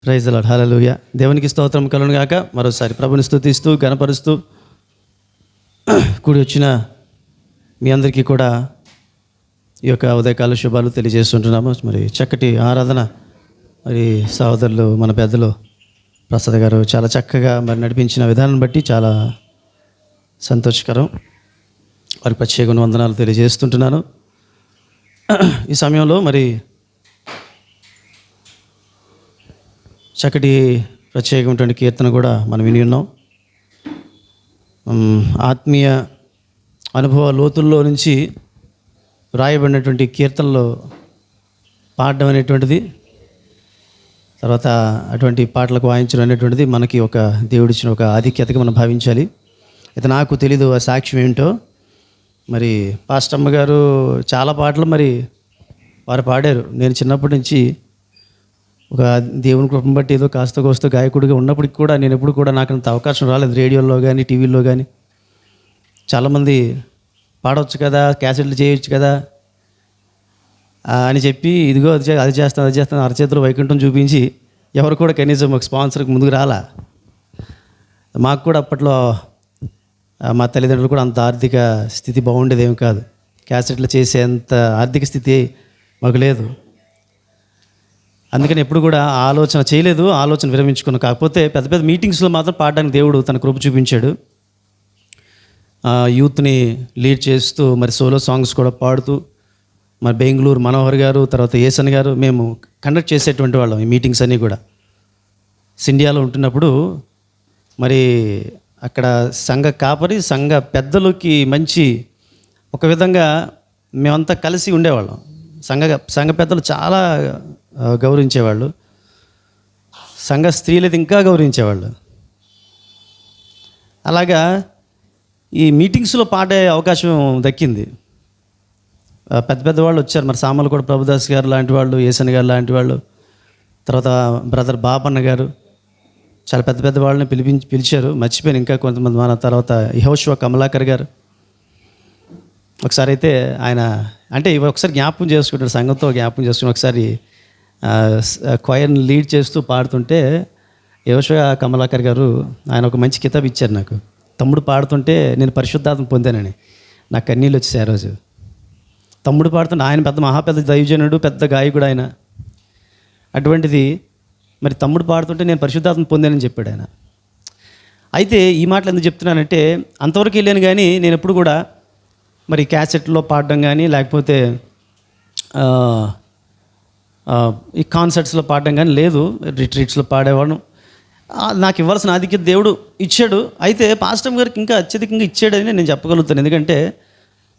Praise the lord, హల్లెలూయా. దేవునికి స్తోత్రం కలుగును గాక. మరోసారి ప్రభుని స్తుతిస్తూ గణపరుస్తూ కూడి వచ్చిన మీ అందరికీ కూడా ఈ యొక్క ఉదయకాల శుభాలు తెలియజేస్తుంటున్నాము. మరి చక్కటి ఆరాధన మరి సహోదరులు మన పెద్దలు ప్రసాద్ గారు చాలా చక్కగా మరి నడిపించిన విధానం బట్టి చాలా సంతోషకరం. వారికి ప్రత్యేక వందనాలు తెలియజేస్తుంటున్నాను. ఈ సమయంలో మరి చక్కటి ప్రత్యేకమైనటువంటి కీర్తన కూడా మనం విని ఉన్నాం. ఆత్మీయ అనుభవ లోతుల్లో నుంచి రాయబడినటువంటి కీర్తనలో పాడడం అనేటువంటిది, తర్వాత అటువంటి పాటలకు వాయించడం అనేటువంటిది మనకి ఒక దేవుడిచ్చిన ఒక ఆధిక్యతగా మనం భావించాలి. అయితే నాకు తెలీదు ఆ సాక్ష్యం ఏంటో. మరి పాస్టమ్మ గారు చాలా పాటలు మరి వారు పాడారు. నేను చిన్నప్పటి నుంచి ఒక దేవుని కృపను బట్టి ఏదో కాస్త కోస్త గాయకుడిగా ఉన్నప్పటికి కూడా నేను ఎప్పుడు కూడా నాకు అంత అవకాశం రాలేదు. రేడియోలో కానీ టీవీలో కానీ చాలామంది పాడవచ్చు కదా, క్యాసెట్లు చేయొచ్చు కదా అని చెప్పి ఇదిగో అది చేస్తాను అరచేతులు వైకుంఠం చూపించి ఎవరు కూడా కనీసం ఒక స్పాన్సర్కి ముందుకు రాలా. మాకు కూడా అప్పట్లో మా తల్లిదండ్రులు కూడా అంత ఆర్థిక స్థితి బాగుండేదేమి కాదు. క్యాసెట్లు చేసేంత ఆర్థిక స్థితి మాకు లేదు. అందుకని ఎప్పుడు కూడా ఆలోచన చేయలేదు, ఆలోచన విరమించుకున్నాను. కాకపోతే పెద్ద పెద్ద మీటింగ్స్లో మాత్రం పాడడానికి దేవుడు తన కృప చూపించాడు. యూత్ని లీడ్ చేస్తూ మరి సోలో సాంగ్స్ కూడా పాడుతూ మరి బెంగళూరు మనోహర్ గారు, తర్వాత ఏసన్ గారు మేము కండక్ట్ చేసేటువంటి వాళ్ళం ఈ మీటింగ్స్ అన్నీ కూడా. సిండియాలో ఉంటున్నప్పుడు మరి అక్కడ సంఘ కాపరి సంఘ పెద్దలకి మంచి ఒక విధంగా మేమంతా కలిసి ఉండేవాళ్ళం. సంఘ పెద్దలు చాలా గౌరవించేవాళ్ళు, సంఘ స్త్రీలది ఇంకా గౌరవించేవాళ్ళు. అలాగా ఈ మీటింగ్స్లో పాడే అవకాశం దక్కింది. పెద్ద పెద్ద వాళ్ళు వచ్చారు. మరి సామలకోట ప్రభుదాస్ గారు లాంటి వాళ్ళు, ఏసన్ గారు లాంటి వాళ్ళు, తర్వాత బ్రదర్ బాపన్న గారు, చాలా పెద్ద పెద్ద వాళ్ళని పిలిచారు. మర్చిపోయాను ఇంకా కొంతమంది. మన తర్వాత యెహోషువ కమలాకర్ గారు ఒకసారి అయితే ఆయన అంటే ఒకసారి జ్ఞాపకం చేసుకుంటాడు, సంఘంతో జ్ఞాపకం చేసుకుని ఒకసారి క్వైర్ని లీడ్ చేస్తూ పాడుతుంటే యెహోషువ కమలాకర్ గారు ఆయన ఒక మంచి కితాబ్ ఇచ్చారు నాకు. తమ్ముడు పాడుతుంటే నేను పరిశుద్ధాత్మ పొందానని నాకు కన్నీళ్ళు వచ్చేసాయి ఆ రోజు. తమ్ముడు పాడుతుంటే ఆయన పెద్ద దైవజనుడు, పెద్ద గాయకుడు ఆయన. అటువంటిది మరి తమ్ముడు పాడుతుంటే నేను పరిశుద్ధాత్మ పొందానని చెప్పాడు ఆయన. అయితే ఈ మాటలు ఎందుకు చెప్తున్నానంటే అంతవరకు వెళ్ళాను కానీ నేను ఎప్పుడు కూడా మరి క్యాసెట్లో పాడడం కానీ లేకపోతే ఈ కాన్సర్ట్స్లో పాడడం కానీ లేదు. రిట్రీట్స్లో పాడేవాడు. నాకు ఇవ్వాల్సిన ఆధిక్యత దేవుడు ఇచ్చాడు. అయితే పాస్టమ్ గారికి ఇంకా అత్యధికంగా ఇచ్చాడని నేను చెప్పగలుగుతాను. ఎందుకంటే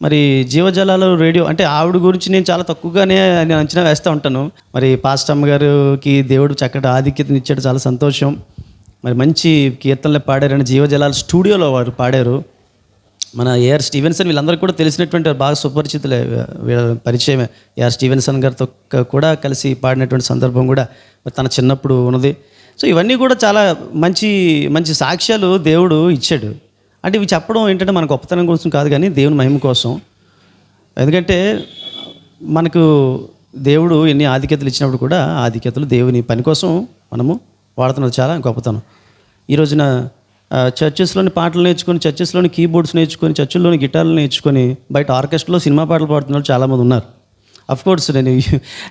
మరి జీవజలాలు రేడియో అంటే ఆవిడ గురించి నేను చాలా తక్కువగానే నేను అంచనా వేస్తూ ఉంటాను. మరి పాస్టమ్మ గారికి దేవుడు చక్కటి ఆధిక్యతను ఇచ్చాడు, చాలా సంతోషం. మరి మంచి కీర్తనలు పాడారని జీవజలాల స్టూడియోలో వారు పాడారు. మన ఏఆర్ స్టీవెన్సన్ వీళ్ళందరికీ కూడా తెలిసినటువంటి బాగా సుపరిచితులే, పరిచయమే. ఏఆర్ స్టీవెన్సన్ గారితో కూడా కలిసి పాడినటువంటి సందర్భం కూడా తన చిన్నప్పుడు ఉన్నది. సో ఇవన్నీ కూడా చాలా మంచి మంచి సాక్ష్యాలు దేవుడు ఇచ్చాడు. అంటే ఇవి చెప్పడం ఏంటంటే మన గొప్పతనం కోసం కాదు కానీ దేవుని మహిమ కోసం. ఎందుకంటే మనకు దేవుడు ఎన్ని ఆధిక్యతలు ఇచ్చినప్పుడు కూడా ఆధిక్యతలు దేవుని పని కోసం మనము వాడుతున్నది చాలా గొప్పతనం. ఈ రోజున చర్చెస్లోని పాటలు నేర్చుకొని, చర్చెస్లోని కీబోర్డ్స్ నేర్చుకొని, చర్చిల్లోని గిటార్లు నేర్చుకొని బయట ఆర్కెస్ట్రాలో సినిమా పాటలు పాడుతున్న వాళ్ళు చాలామంది ఉన్నారు. అఫ్కోర్స్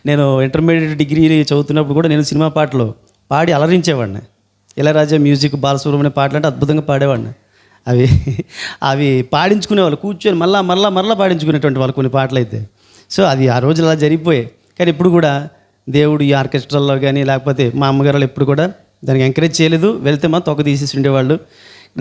నేను ఇంటర్మీడియట్ డిగ్రీ చదువుతున్నప్పుడు కూడా నేను సినిమా పాటలు పాడి అలరించేవాడిని. ఇళయరాజా మ్యూజిక్, బాలసుబ్రహ్మణ్యం పాటలు అంటే అద్భుతంగా పాడేవాడిని. అవి పాడించుకునేవాళ్ళు, కూర్చొని మళ్ళా పాడించుకునేటువంటి వాళ్ళు కొన్ని పాటలు అయితే. సో అది ఆ రోజు అలా జరిగిపోయాయి. కానీ ఇప్పుడు కూడా దేవుడు ఈ ఆర్కెస్ట్రాల్లో కానీ లేకపోతే మా అమ్మగారు ఎప్పుడు కూడా దానికి ఎంకరేజ్ చేయలేదు. వెళ్తే మా తొక్క తీసేసి ఉండేవాళ్ళు.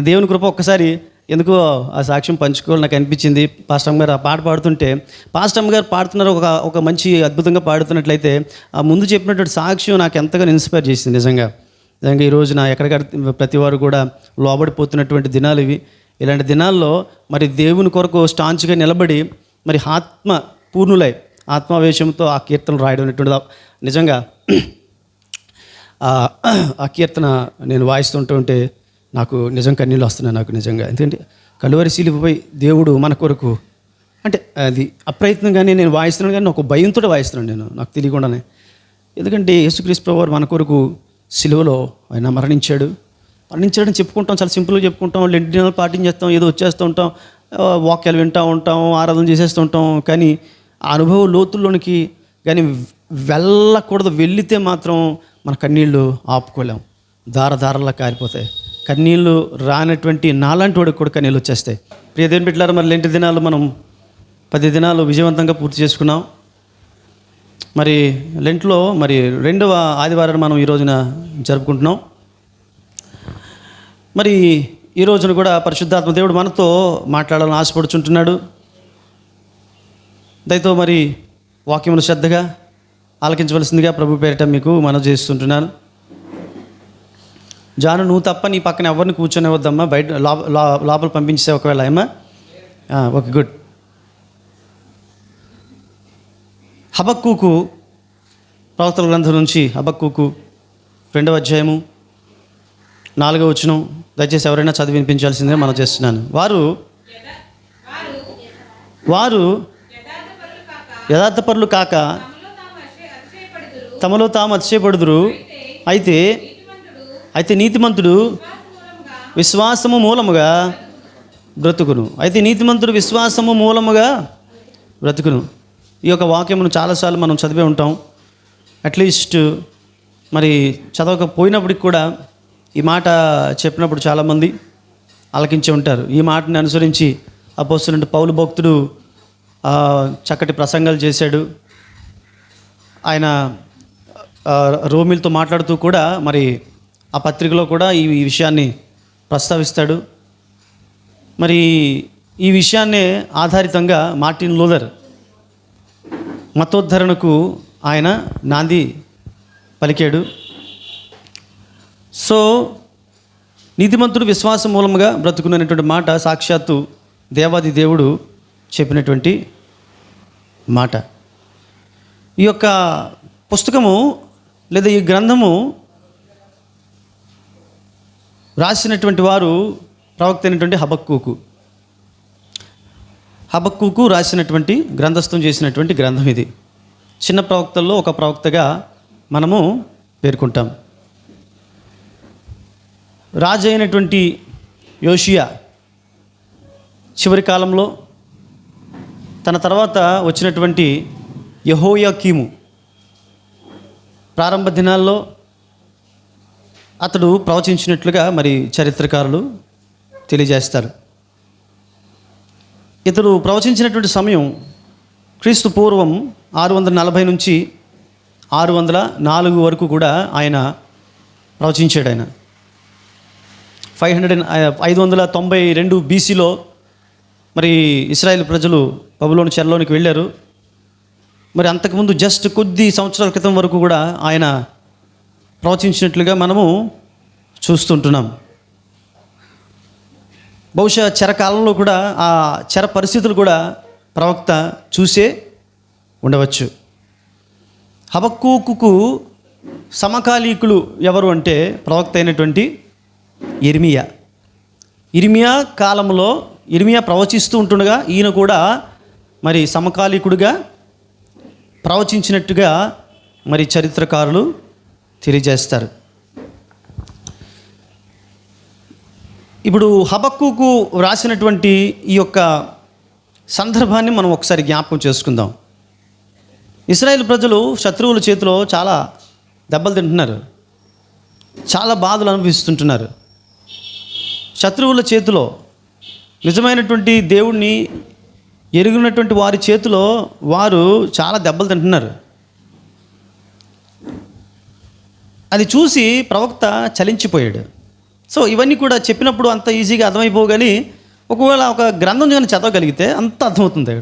దేవుని కృప ఒక్కసారి ఎందుకో ఆ సాక్ష్యం పంచుకోవాలి నాకు అనిపించింది. పాస్టమ్ గారు ఆ పాట పాడుతుంటే, పాస్టమ్ గారు పాడుతున్నారు ఒక మంచి అద్భుతంగా పాడుతున్నట్లయితే ఆ ముందు చెప్పినటువంటి సాక్ష్యం నాకు ఎంతగానో ఇన్స్పైర్ చేసింది. నిజంగా ఈ రోజున ఎక్కడికక్కడ ప్రతి వారు కూడా లోబడిపోతున్నటువంటి దినాలు ఇవి. ఇలాంటి దినాల్లో మరి దేవుని కొరకు స్టాంచ్గా నిలబడి మరి ఆత్మ పూర్ణులై ఆత్మావేశంతో ఆ కీర్తన రాయడం అనేటువంటిది నిజంగా ఆ కీర్తన నేను వాయిస్తుంటే నాకు నిజం కన్నీళ్ళు వస్తున్నాయి నాకు నిజంగా. ఎందుకంటే కలువరి శిలువపై దేవుడు మన కొరకు అంటే అది అప్రయత్నంగానే నేను వాయిస్తున్నాను కానీ ఒక భయంతో వాయిస్తున్నాను నేను, నాకు తెలియకుండానే. ఎందుకంటే యేసుక్రీస్తు ప్రభువు మన కొరకు సిలువలో ఆయన మరణించాడని చెప్పుకుంటాం, చాలా సింపుల్గా చెప్పుకుంటాం. 2 దినాలు పాటించేస్తాం, ఏదో వచ్చేస్తూ ఉంటాం, వాక్యాలు వింటూ ఉంటాం, ఆరాధన చేసేస్తూ ఉంటాం. కానీ ఆ అనుభవ లోతుల్లోనికి కానీ వెళ్ళకూడదు. వెళ్ళితే మాత్రం మన కన్నీళ్ళు ఆపుకోలేం, దారలా కారిపోతాయి. కన్నీళ్ళు రానటువంటి నాలాంటి వాడికి కూడా కన్నీళ్ళు వచ్చేస్తాయి. ప్రియ దేవుని బిడ్డలారా, మరి లెంటి దినాలు మనం 10 దినాలు విజయవంతంగా పూర్తి చేసుకున్నాం. మరి లెంట్లో మరి 2వ ఆదివారాన్ని మనం ఈ రోజున జరుపుకుంటున్నాం. మరి ఈ రోజున కూడా పరిశుద్ధాత్మ దేవుడు మనతో మాట్లాడాలని ఆశపడుచుంటున్నాడు. దయతో మరి వాక్యమును శ్రద్ధగా ఆలకించవలసిందిగా ప్రభు పేరిట మీకు మనవి చేస్తుంటున్నాను. జాను, నువ్వు తప్ప నీ పక్కన ఎవరిని కూర్చొనివద్దమ్మా, బయట లోపల పంపించే ఒకవేళ ఏమా. Okay, good. హబక్కూకు ప్రవక్తల గ్రంథం నుంచి హబక్కూకు 2వ అధ్యాయము 4వ వచనం దయచేసి ఎవరైనా చదివి వినిపించాల్సిందిగా మనం చేస్తున్నాను. వారు యథార్థపరులు కాక తమలో తాము అతిశయపడుదురు. అయితే నీతిమంతుడు విశ్వాసము మూలముగా బ్రతుకును. విశ్వాసము మూలముగా బ్రతుకును. ఈ యొక్క వాక్యమును చాలాసార్లు మనం చదివే ఉంటాం. అట్లీస్ట్ మరి చదవకపోయినప్పటికి కూడా ఈ మాట చెప్పినప్పుడు చాలామంది ఆలకించి ఉంటారు. ఈ మాటని అనుసరించి అపోస్తలుడైన పౌలు భక్తుడు చక్కటి ప్రసంగాలు చేశాడు. ఆయన రోమిలతో మాట్లాడుతూ కూడా మరి ఆ పత్రికలో కూడా ఈ విషయాన్ని ప్రస్తావిస్తాడు. మరి ఈ విషయాన్నే ఆధారితంగా మార్టిన్ లూథర్ మతోద్ధరణకు ఆయన నాంది పలికాడు. సో నీతిమంతుడు విశ్వాసం మూలముగా బ్రతుకునేటువంటి మాట సాక్షాత్తు దేవాది దేవుడు చెప్పినటువంటి మాట. ఈ యొక్క పుస్తకము లేదా ఈ గ్రంథము రాసినటువంటి వారు ప్రవక్త అయినటువంటి హబక్కూకు రాసినటువంటి గ్రంథస్థం చేసినటువంటి గ్రంథం ఇది. చిన్న ప్రవక్తల్లో ఒక ప్రవక్తగా మనము పేర్కొంటాం. రాజు అయినటువంటి యోషియా చివరి కాలంలో తన తర్వాత వచ్చినటువంటి యెహోయాకీము ప్రారంభ దినాల్లో అతడు ప్రవచించినట్లుగా మరి చరిత్రకారులు తెలియజేస్తారు. ఇతడు ప్రవచించినటువంటి సమయం క్రీస్తు పూర్వం 640 నుంచి 604 వరకు కూడా ఆయన ప్రవచించాడు. ఆయన 592 BCలో మరి ఇశ్రాయేల్ ప్రజలు బబులోను చెరలోనికి వెళ్ళారు. మరి అంతకుముందు జస్ట్ కొద్ది సంవత్సరాల క్రితం వరకు కూడా ఆయన ప్రవచించినట్లుగా మనము చూస్తుంటున్నాం. బహుశా చెరకాలంలో కూడా ఆ చెర పరిస్థితులు కూడా ప్రవక్త చూసే ఉండవచ్చు. హబక్కూకు సమకాలీకులు ఎవరు అంటే ప్రవక్త అయినటువంటి ఇర్మియా కాలంలో ఇర్మియా ప్రవచిస్తూ ఉంటుండగా ఈయన కూడా మరి సమకాలీకుడిగా ప్రవచించినట్టుగా మరి చరిత్రకారులు తెలియజేస్తారు. ఇప్పుడు హబక్కూకు రాసినటువంటి ఈ యొక్క సందర్భాన్ని మనం ఒకసారి జ్ఞాపకం చేసుకుందాం. ఇశ్రాయేల్ ప్రజలు శత్రువుల చేతిలో చాలా దెబ్బలు తింటున్నారు, చాలా బాధలు అనుభవిస్తుంటున్నారు. శత్రువుల చేతిలో, నిజమైనటువంటి దేవుణ్ణి ఎరిగినటువంటి వారి చేతిలో వారు చాలా దెబ్బలు తింటున్నారు. అది చూసి ప్రవక్త చలించిపోయాడు. సో ఇవన్నీ కూడా చెప్పినప్పుడు అంత ఈజీగా అర్థమైపోగాని ఒకవేళ ఒక గ్రంథం కానీ చదవగలిగితే అంత అర్థమవుతుంది.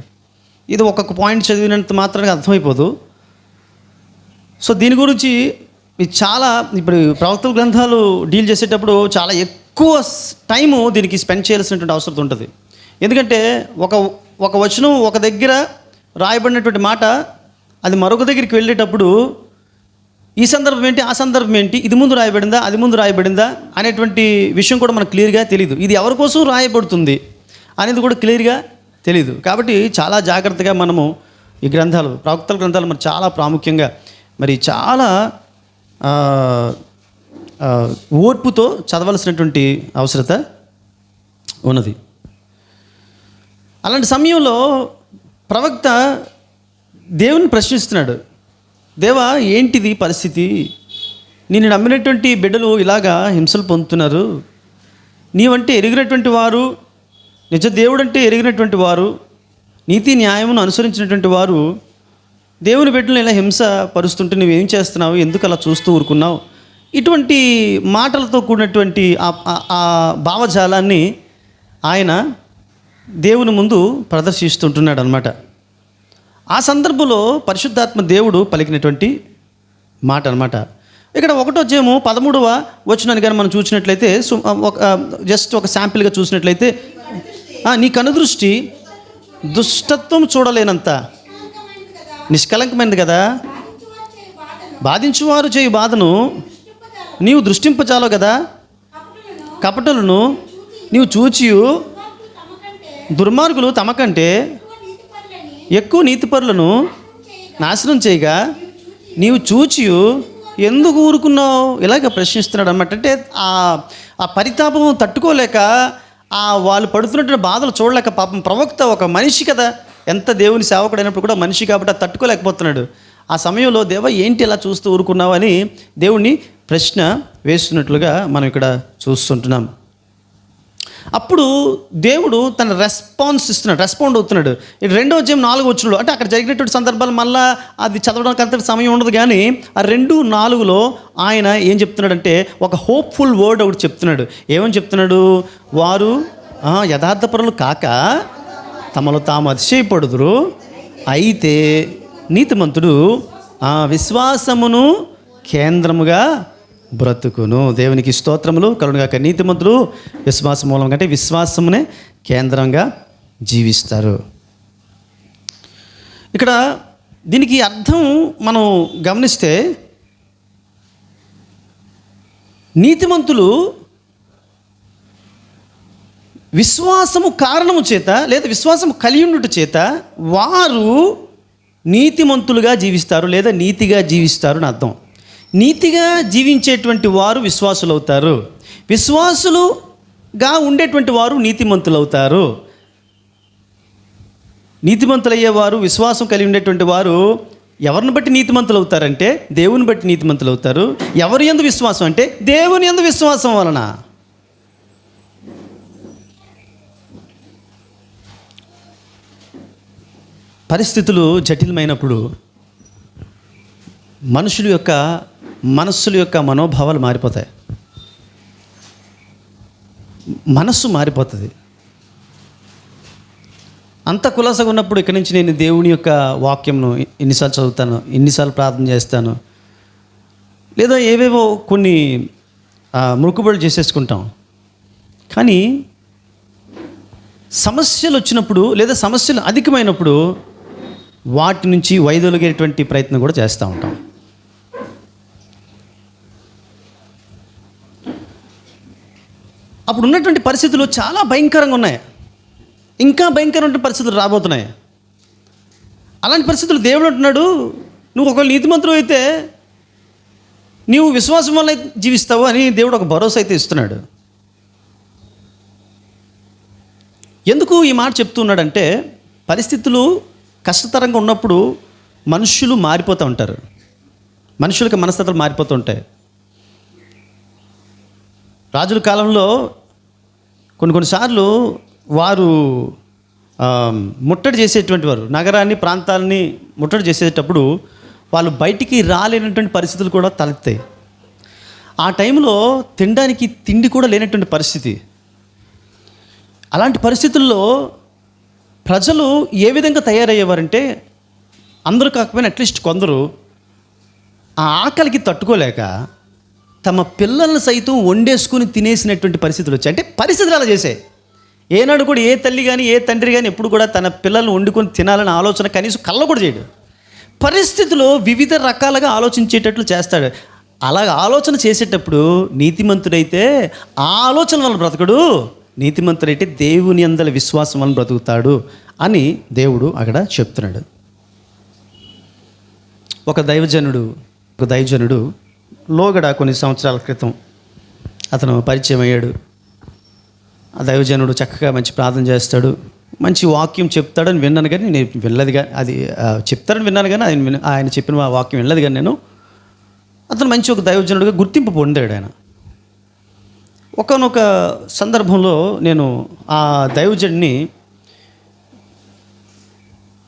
ఇది ఒక్కొక్క పాయింట్ చదివినంత మాత్రానికి అర్థమైపోదు. సో దీని గురించి చాలా ఇప్పుడు ప్రవక్తల గ్రంథాలు డీల్ చేసేటప్పుడు చాలా ఎక్కువ టైము దీనికి స్పెండ్ చేయాల్సినటువంటి అవసరం ఉంటుంది. ఎందుకంటే ఒక వచనం ఒక దగ్గర రాయబడినటువంటి మాట అది మరొక దగ్గరికి వెళ్ళేటప్పుడు ఈ సందర్భం ఏంటి, ఆ సందర్భం ఏంటి, ఇది ముందు రాయబడిందా, అది ముందు రాయబడిందా అనేటువంటి విషయం కూడా మనకు క్లియర్గా తెలియదు. ఇది ఎవరి కోసం రాయబడుతుంది అనేది కూడా క్లియర్గా తెలియదు. కాబట్టి చాలా జాగ్రత్తగా మనము ఈ గ్రంథాలు, ప్రవక్తల గ్రంథాలు మరి చాలా ప్రాముఖ్యంగా మరి చాలా ఓర్పుతో చదవాల్సినటువంటి అవసరత ఉన్నది. అలాంటి సమయంలో ప్రవక్త దేవుని ప్రశ్నిస్తున్నాడు, దేవా ఏంటిది పరిస్థితి? నేను నమ్మినటువంటి బిడ్డలు ఇలాగా హింసలు పొందుతున్నారు. నీవంటే ఎరిగినటువంటి వారు, నిజ దేవుడంటే ఎరిగినటువంటి వారు, నీతి న్యాయమును అనుసరించినటువంటి వారు దేవుని బిడ్డలను ఇలా హింస పరుస్తుంటే నువ్వేం చేస్తున్నావు? ఎందుకు అలా చూస్తూ ఊరుకున్నావు? ఇటువంటి మాటలతో కూడినటువంటి ఆ భావజాలాన్ని ఆయన దేవుని ముందు ప్రదర్శిస్తుంటున్నాడు అన్నమాట. ఆ సందర్భంలో పరిశుద్ధాత్మ దేవుడు పలికినటువంటి మాట అన్నమాట. ఇక్కడ 1వ అధ్యాయము 13వ వచనాన్ని కానీ మనం చూసినట్లయితే, జస్ట్ ఒక శాంపిల్గా చూసినట్లయితే, నీ కనుదృష్టి దుష్టత్వం చూడలేనంత నిష్కలంకమైనది కదా, బాధించువారు చేయు బాధను నీవు దృష్టింపచాలవు కదా, కపటలను నీవు చూచియు దుర్మార్గులు తమ కంటే ఎక్కువ నీతిపరులను నాశనం చేయగా నీవు చూచియు ఎందుకు ఊరుకున్నావు? ఇలాగ ప్రశ్నిస్తున్నాడు అన్నమాట. అంటే ఆ పరితాపం తట్టుకోలేక, వాళ్ళు పడుతున్నటువంటి బాధలు చూడలేక, పాపం ప్రవక్త ఒక మనిషి కదా, ఎంత దేవుని సేవకుడైనప్పుడు కూడా మనిషి కాబట్టి అది తట్టుకోలేకపోతున్నాడు. ఆ సమయంలో దేవా ఏంటి ఇలా చూస్తూ ఊరుకున్నావు అని దేవుణ్ణి ప్రశ్న వేస్తున్నట్లుగా మనం ఇక్కడ చూస్తుంటున్నాం. అప్పుడు దేవుడు తన రెస్పాండ్ అవుతున్నాడు. 2వ అధ్యాయం 4వ వచనంలో, అంటే అక్కడ జరిగినటువంటి సందర్భాలు మళ్ళీ అది చదవడానికి అంత సమయం ఉండదు, కానీ ఆ 2:4లో ఆయన ఏం చెప్తున్నాడంటే ఒక హోప్ఫుల్ వర్డ్ ఒకటి చెప్తున్నాడు. ఏమని చెప్తున్నాడు? వారు యథార్థపరులు కాక తమలో తాము అతిశయపడుదురు, అయితే నీతిమంతుడు విశ్వాసమును కేంద్రముగా బ్రతుకును. దేవునికి స్తోత్రములు కలుగునుగాక. నీతిమంతులు విశ్వాసం మూలం కంటే విశ్వాసమునే కేంద్రంగా జీవిస్తారు. ఇక్కడ దీనికి అర్థం మనం గమనిస్తే, నీతిమంతులు విశ్వాసము కారణము చేత లేదా విశ్వాసము కలిగి ఉండుట చేత వారు నీతిమంతులుగా జీవిస్తారు లేదా నీతిగా జీవిస్తారు అని అర్థం. నీతిగా జీవించేటువంటి వారు విశ్వాసులు అవుతారు, విశ్వాసులుగా ఉండేటువంటి వారు నీతిమంతులు అవుతారు. నీతిమంతులయ్యేవారు, విశ్వాసం కలిగి ఉండేటువంటి వారు ఎవరిని బట్టి నీతిమంతులు అవుతారంటే దేవుని బట్టి నీతిమంతులు అవుతారు. ఎవరి యందు విశ్వాసం అంటే దేవుని యందు విశ్వాసం వలన. పరిస్థితులు జటిలమైనప్పుడు మనుషుల యొక్క మనస్సుల యొక్క మనోభావాలు మారిపోతాయి, మనస్సు మారిపోతుంది. అంత కులాసగా ఉన్నప్పుడు ఇక్కడి నుంచి నేను దేవుని యొక్క వాక్యంను ఎన్నిసార్లు చదువుతాను, ఎన్నిసార్లు ప్రార్థన చేస్తాను, లేదా ఏవేవో కొన్ని మొక్కుబడులు చేసేసుకుంటాం. కానీ సమస్యలు వచ్చినప్పుడు లేదా సమస్యలు అధికమైనప్పుడు వాటి నుంచి వైదొలిగేటువంటి ప్రయత్నం కూడా చేస్తూ ఉంటాం. అప్పుడు ఉన్నటువంటి పరిస్థితులు చాలా భయంకరంగా ఉన్నాయి, ఇంకా భయంకరమైన పరిస్థితులు రాబోతున్నాయి. అలాంటి పరిస్థితులు దేవుడు అంటున్నాడు, నువ్వు ఒకవేళ నీతిమంతుడు అయితే నీవు విశ్వాసం వల్ల జీవిస్తావు అని దేవుడు ఒక భరోసా అయితే ఇస్తున్నాడు. ఎందుకు ఈ మాట చెప్తున్నాడంటే, పరిస్థితులు కష్టతరంగా ఉన్నప్పుడు మనుషులు మారిపోతూ ఉంటారు, మనుషులకు మనస్తత్వాలు మారిపోతూ ఉంటాయి. రాజుల కాలంలో కొన్నిసార్లు వారు ముట్టడి చేసేటువంటి వారు, నగరాన్ని ప్రాంతాలని ముట్టడి చేసేటప్పుడు వాళ్ళు బయటికి రాలేనటువంటి పరిస్థితులు కూడా తలెత్తాయి. ఆ టైంలో తినడానికి తిండి కూడా లేనటువంటి పరిస్థితి. అలాంటి పరిస్థితుల్లో ప్రజలు ఏ విధంగా తయారయ్యేవారంటే, అందరూ కాకపోయినా అట్లీస్ట్ కొందరు ఆ ఆకలికి తట్టుకోలేక తమ పిల్లలను సైతం వండేసుకుని తినేసినటువంటి పరిస్థితులు వచ్చాయి. అంటే పరిస్థితులు అలా చేశాయి. ఏనాడు కూడా ఏ తల్లి కానీ ఏ తండ్రి కానీ ఎప్పుడు కూడా తన పిల్లలను వండుకొని తినాలనే ఆలోచన కనీసం కళ్ళ కూడా చేయడు. పరిస్థితులు వివిధ రకాలుగా ఆలోచించేటట్లు చేస్తాడు. అలా ఆలోచన చేసేటప్పుడు నీతిమంతుడైతే ఆ ఆలోచన వల్ల బ్రతకడు, నీతిమంతుడైతే దేవుని యందల విశ్వాసం వల్ల బ్రతుకుతాడు అని దేవుడు అక్కడ చెప్తున్నాడు. ఒక దైవజనుడు లోగడ కొన్ని సంవత్సరాల క్రితం అతను పరిచయం అయ్యాడు. ఆ దైవజనుడు చక్కగా మంచి ప్రార్థన చేస్తాడు, మంచి వాక్యం చెప్తాడని విన్నాను, కానీ నేను వినలేదు. కానీ అది చెప్తాడని విన్నాను, కానీ ఆయన చెప్పిన వాక్యం వినలేదు. కానీ నేను అతను మంచి ఒక దైవజనుడిగా గుర్తింపు పొందాడు ఆయన. ఒకానొక సందర్భంలో నేను ఆ దైవజనుడిని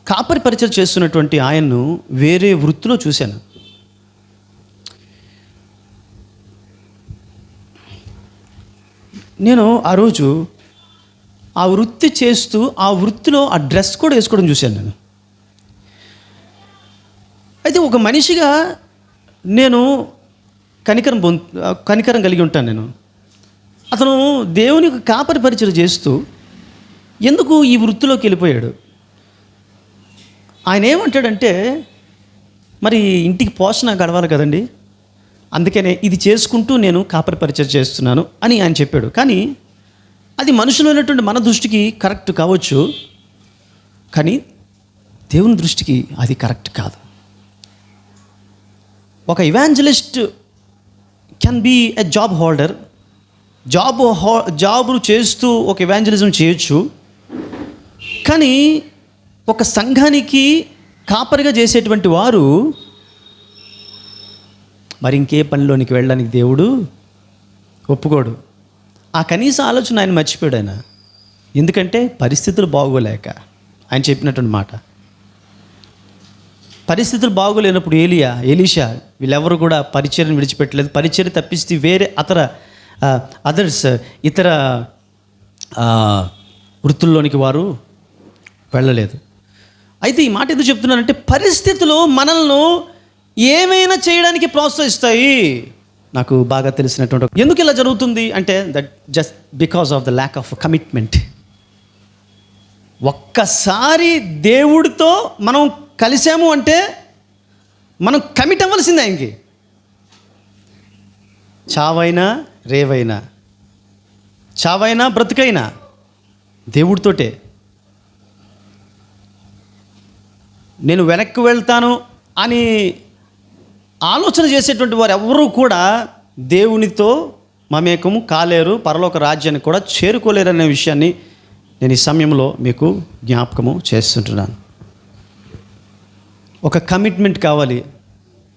కాపరి పరిచయం చేస్తున్నటువంటి ఆయన్ను వేరే వృత్తిలో చూశాను. నేను ఆ రోజు ఆ వృత్తి చేస్తూ ఆ వృత్తిలో ఆ డ్రెస్ కూడా వేసుకోవడం చూశాను నేను. అయితే ఒక మనిషిగా నేను కనికరం కలిగి ఉంటాను. నేను అతను దేవునికి కాపరి పరిచయం చేస్తూ ఎందుకు ఈ వృత్తిలోకి వెళ్ళిపోయాడు? ఆయన ఏమంటాడంటే, మరి ఇంటికి పోషణ గడవాలి కదండి, అందుకనే ఇది చేసుకుంటూ నేను కాపరి పరిచయం చేస్తున్నాను అని ఆయన చెప్పాడు. కానీ అది మనుషులు ఉన్నటువంటి మన దృష్టికి కరెక్ట్ కావచ్చు, కానీ దేవుని దృష్టికి అది కరెక్ట్ కాదు. ఒక evangelist can be a job holder. Job చేస్తూ ఒక ఇవాంజలిజం చేయొచ్చు, కానీ ఒక సంఘానికి కాపరిగా చేసేటువంటి వారు మరి ఇంకే పనిలోనికి వెళ్ళడానికి దేవుడు ఒప్పుకోడు. ఆ కనీస ఆలోచన ఆయన మర్చిపోయాడు. ఆయన ఎందుకంటే పరిస్థితులు బాగోలేక, ఆయన చెప్పినటువంటి మాట, పరిస్థితులు బాగోలేనప్పుడు ఎలీషా వీళ్ళెవరు కూడా పరిచర్యను విడిచిపెట్టలేదు. పరిచర్య తప్పిస్తే వేరే ఇతర వృత్తుల్లోనికి వారు వెళ్ళలేదు. అయితే ఈ మాట ఎందుకు చెప్తున్నానంటే, పరిస్థితులు మనల్ని ఏమైనా చేయడానికి ప్రోత్సహిస్తాయి. నాకు బాగా తెలిసినటువంటి ఎందుకు ఇలా జరుగుతుంది అంటే, that just because of the lack of commitment. ఒక్కసారి దేవుడితో మనం కలిసాము అంటే మనం కమిట్ అవ్వాల్సిందే. ఆయనకి చావైనా రేవైనా, చావైనా బ్రతుకైనా దేవుడితోటే. నేను వెనక్కి వెళ్తాను అని ఆలోచన చేసేటువంటి వారు ఎవరూ కూడా దేవునితో మమేకము కాలేరు, పరలోక రాజ్యాన్ని కూడా చేరుకోలేరు అనే విషయాన్ని నేను ఈ సమయంలో మీకు జ్ఞాపకము చేస్తుంటున్నాను. ఒక కమిట్మెంట్ కావాలి.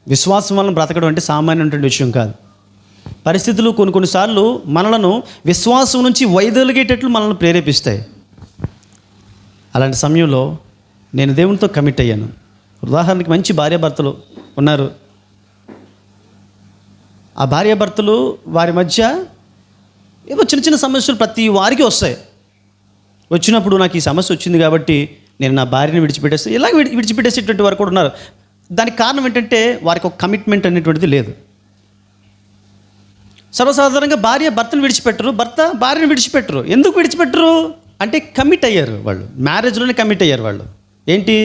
విశ్వాసం వలన బ్రతకడం అంటే సామాన్యమైనటువంటి విషయం కాదు. పరిస్థితులు కొన్నిసార్లు మనలను విశ్వాసం నుంచి వైదొలిగేటట్లు మనల్ని ప్రేరేపిస్తాయి. అలాంటి సమయంలో నేను దేవునితో కమిట్ అయ్యాను. ఉదాహరణకి మంచి భార్యాభర్తలు ఉన్నారు. ఆ భార్యాభర్తలు వారి మధ్య ఏదో చిన్న చిన్న సమస్యలు ప్రతి వారికి వస్తాయి. వచ్చినప్పుడు నాకు ఈ సమస్య వచ్చింది కాబట్టి నేను నా భార్యని విడిచిపెట్టేస్తే, ఇలాగ విడిచిపెట్టేసేటువంటి వారు కూడా ఉన్నారు. దానికి కారణం ఏంటంటే వారికి ఒక కమిట్మెంట్ అనేటువంటిది లేదు. సర్వసాధారణంగా భార్య భర్తను విడిచిపెట్టరు, భర్త భార్యను విడిచిపెట్టరు. ఎందుకు విడిచిపెట్టరు అంటే కమిట్ అయ్యారు వాళ్ళు. మ్యారేజ్లోనే కమిట్ అయ్యారు వాళ్ళు. ఏంటి?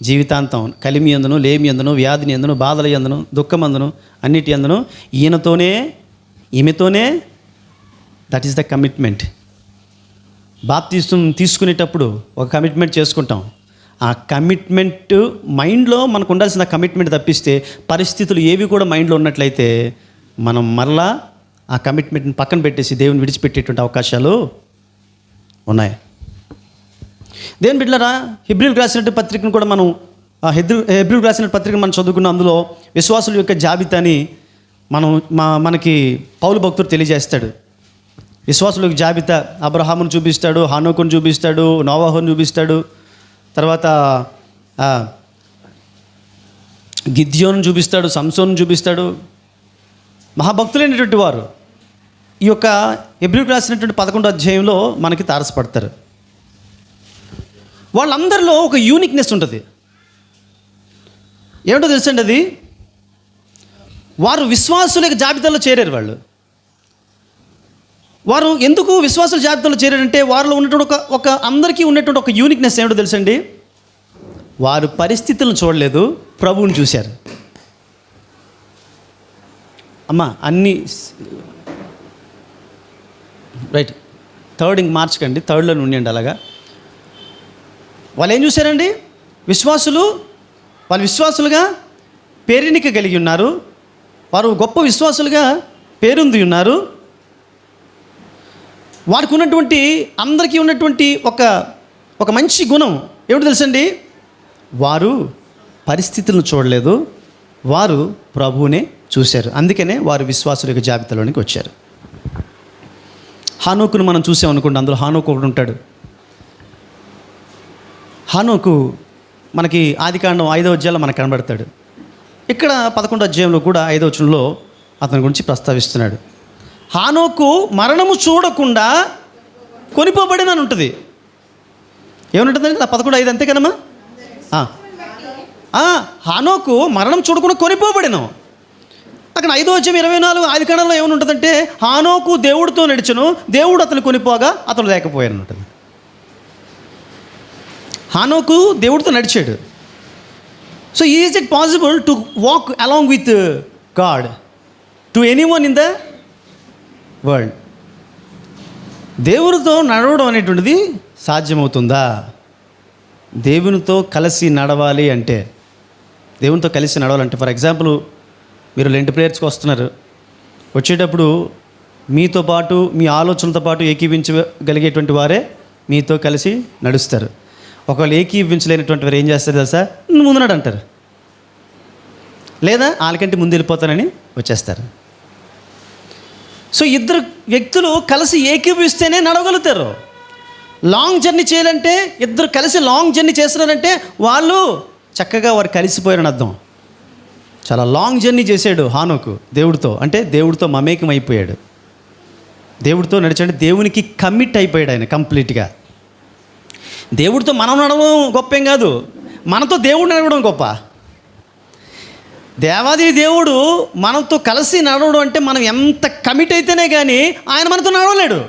జీవితాంతం కలిమి ఎందును, లేమి ఎందును, వ్యాధిని ఎందును, బాధల ఎందును, దుఃఖం అందును, అన్నిటి ఎందును ఈయనతోనే ఈమెతోనే. That is the commitment. బాప్తిసం తీసుకునేటప్పుడు ఒక కమిట్మెంట్ చేసుకుంటాం. ఆ కమిట్మెంట్ మైండ్లో మనకు ఉండాల్సిన కమిట్మెంట్ తప్పిస్తే పరిస్థితులు ఏవి కూడా మైండ్లో ఉన్నట్లయితే మనం మరలా ఆ కమిట్మెంట్ని పక్కన పెట్టేసి దేవుని విడిచిపెట్టేటువంటి అవకాశాలు ఉన్నాయి. దేవుని బిడ్డలారా, హెబ్రీయులకు రాసినటువంటి పత్రికను కూడా మనం హెబ్రీయులకు రాసిన పత్రికను మనం చదువుకున్న అందులో విశ్వాసుల యొక్క జాబితాని మనకి పౌలు భక్తుడు తెలియజేస్తాడు. విశ్వాసుల యొక్క జాబితా అబ్రహామును చూపిస్తాడు, హానోకును చూపిస్తాడు, నోవాహును చూపిస్తాడు, తర్వాత గిద్యోను చూపిస్తాడు, సంసోను చూపిస్తాడు. మహాభక్తులైనటువంటి వారు ఈ యొక్క హెబ్రీయులకు రాసినటువంటి 11వ అధ్యాయంలో మనకి తారసపడతారు. వాళ్ళందరిలో ఒక యూనిక్నెస్ ఉంటుంది. ఏమిటో తెలుసండి, అది వారు విశ్వాసుల జాబితాలో చేరారు. వారు ఎందుకు విశ్వాసుల జాబితాలో చేరారంటే వారిలో ఉన్నటువంటి ఒక అందరికీ ఉన్నటువంటి ఒక యూనిక్నెస్ ఏమిటో తెలుసండి, వారు పరిస్థితులను చూడలేదు, ప్రభువుని చూశారు. అమ్మా అన్నీ రైట్, 3rd మార్చుకండి, 3rdలో ఉండండి. అలాగా వాళ్ళు ఏం చూశారండి? వాళ్ళు విశ్వాసులుగా పేరెన్నిక కలిగి ఉన్నారు. వారు గొప్ప విశ్వాసులుగా పేరుంది ఉన్నారు. వారికి ఉన్నటువంటి అందరికీ ఉన్నటువంటి ఒక మంచి గుణం ఏమిటి తెలుసండి? వారు పరిస్థితులను చూడలేదు, వారు ప్రభువునే చూశారు. అందుకనే వారు విశ్వాసుల యొక్క జాబితాలోనికి వచ్చారు. హానోకును మనం చూసామనుకోండి, అందులో హానోకు ఒకడు ఉంటాడు. హానోకు మనకి ఆదికాండం 5వ అధ్యాయంలో మనకు కనబడతాడు. ఇక్కడ 11వ అధ్యాయంలో కూడా 5వ వచనంలో అతని గురించి ప్రస్తావిస్తున్నాడు. హానోకు మరణము చూడకుండా కొనిపోబడినని ఉంటుంది. ఏమనుంటుందండి 11:5 అంతే కదమ్మా? హానోకు మరణం చూడకుండా కొనిపోబడినాం. అక్కడ 5వ అధ్యాయం 24 ఆదికాండంలో ఏమని ఉంటుందంటే, హానోకు దేవుడితో నడిచెను, దేవుడు అతను కొనిపోగా అతను లేకపోయాను ఉంటుంది. హానోకు దేవుడితో నడిచాడు. So is it possible to walk along with God to anyone in the world? దేవునితో నడవడం అనేటువంటిది సాధ్యమవుతుందా? దేవునితో కలిసి నడవాలి అంటే, దేవునితో కలిసి నడవాలంటే, ఫర్ ఎగ్జాంపుల్ మీరు లెంట్ ప్రేయర్స్కి వస్తున్నారు. వచ్చేటప్పుడు మీతో పాటు మీ ఆలోచనలతో పాటు ఏకీవించగలిగేటువంటి వారే మీతో కలిసి నడుస్తారు. ఒకవేళ ఏకీవించలేనటువంటి వారు ఏం చేస్తారు తెలుసా? ముందున్నాడు అంటారు, లేదా వాళ్ళకంటే ముందు వెళ్ళిపోతానని వచ్చేస్తారు. సో ఇద్దరు వ్యక్తులు కలిసి ఏకీవిస్తేనే నడవగలుగుతారు. లాంగ్ జర్నీ చేయాలంటే ఇద్దరు కలిసి లాంగ్ జర్నీ చేస్తున్నారంటే వాళ్ళు చక్కగా వారు కలిసిపోయారని అర్థం. చాలా లాంగ్ జర్నీ చేశాడు హానోకు దేవుడితో, అంటే దేవుడితో మమేకం అయిపోయాడు. దేవుడితో నడిచాడు, దేవునికి కమిట్ అయిపోయాడు ఆయన కంప్లీట్గా. దేవుడితో మనం నడవడం గొప్పేం కాదు, మనతో దేవుడు నడవడం గొప్ప. దేవాది దేవుడు మనతో కలిసి నడవడం అంటే మనం ఎంత కమిట్ అయితేనే కానీ ఆయన మనతో నడవలేడు.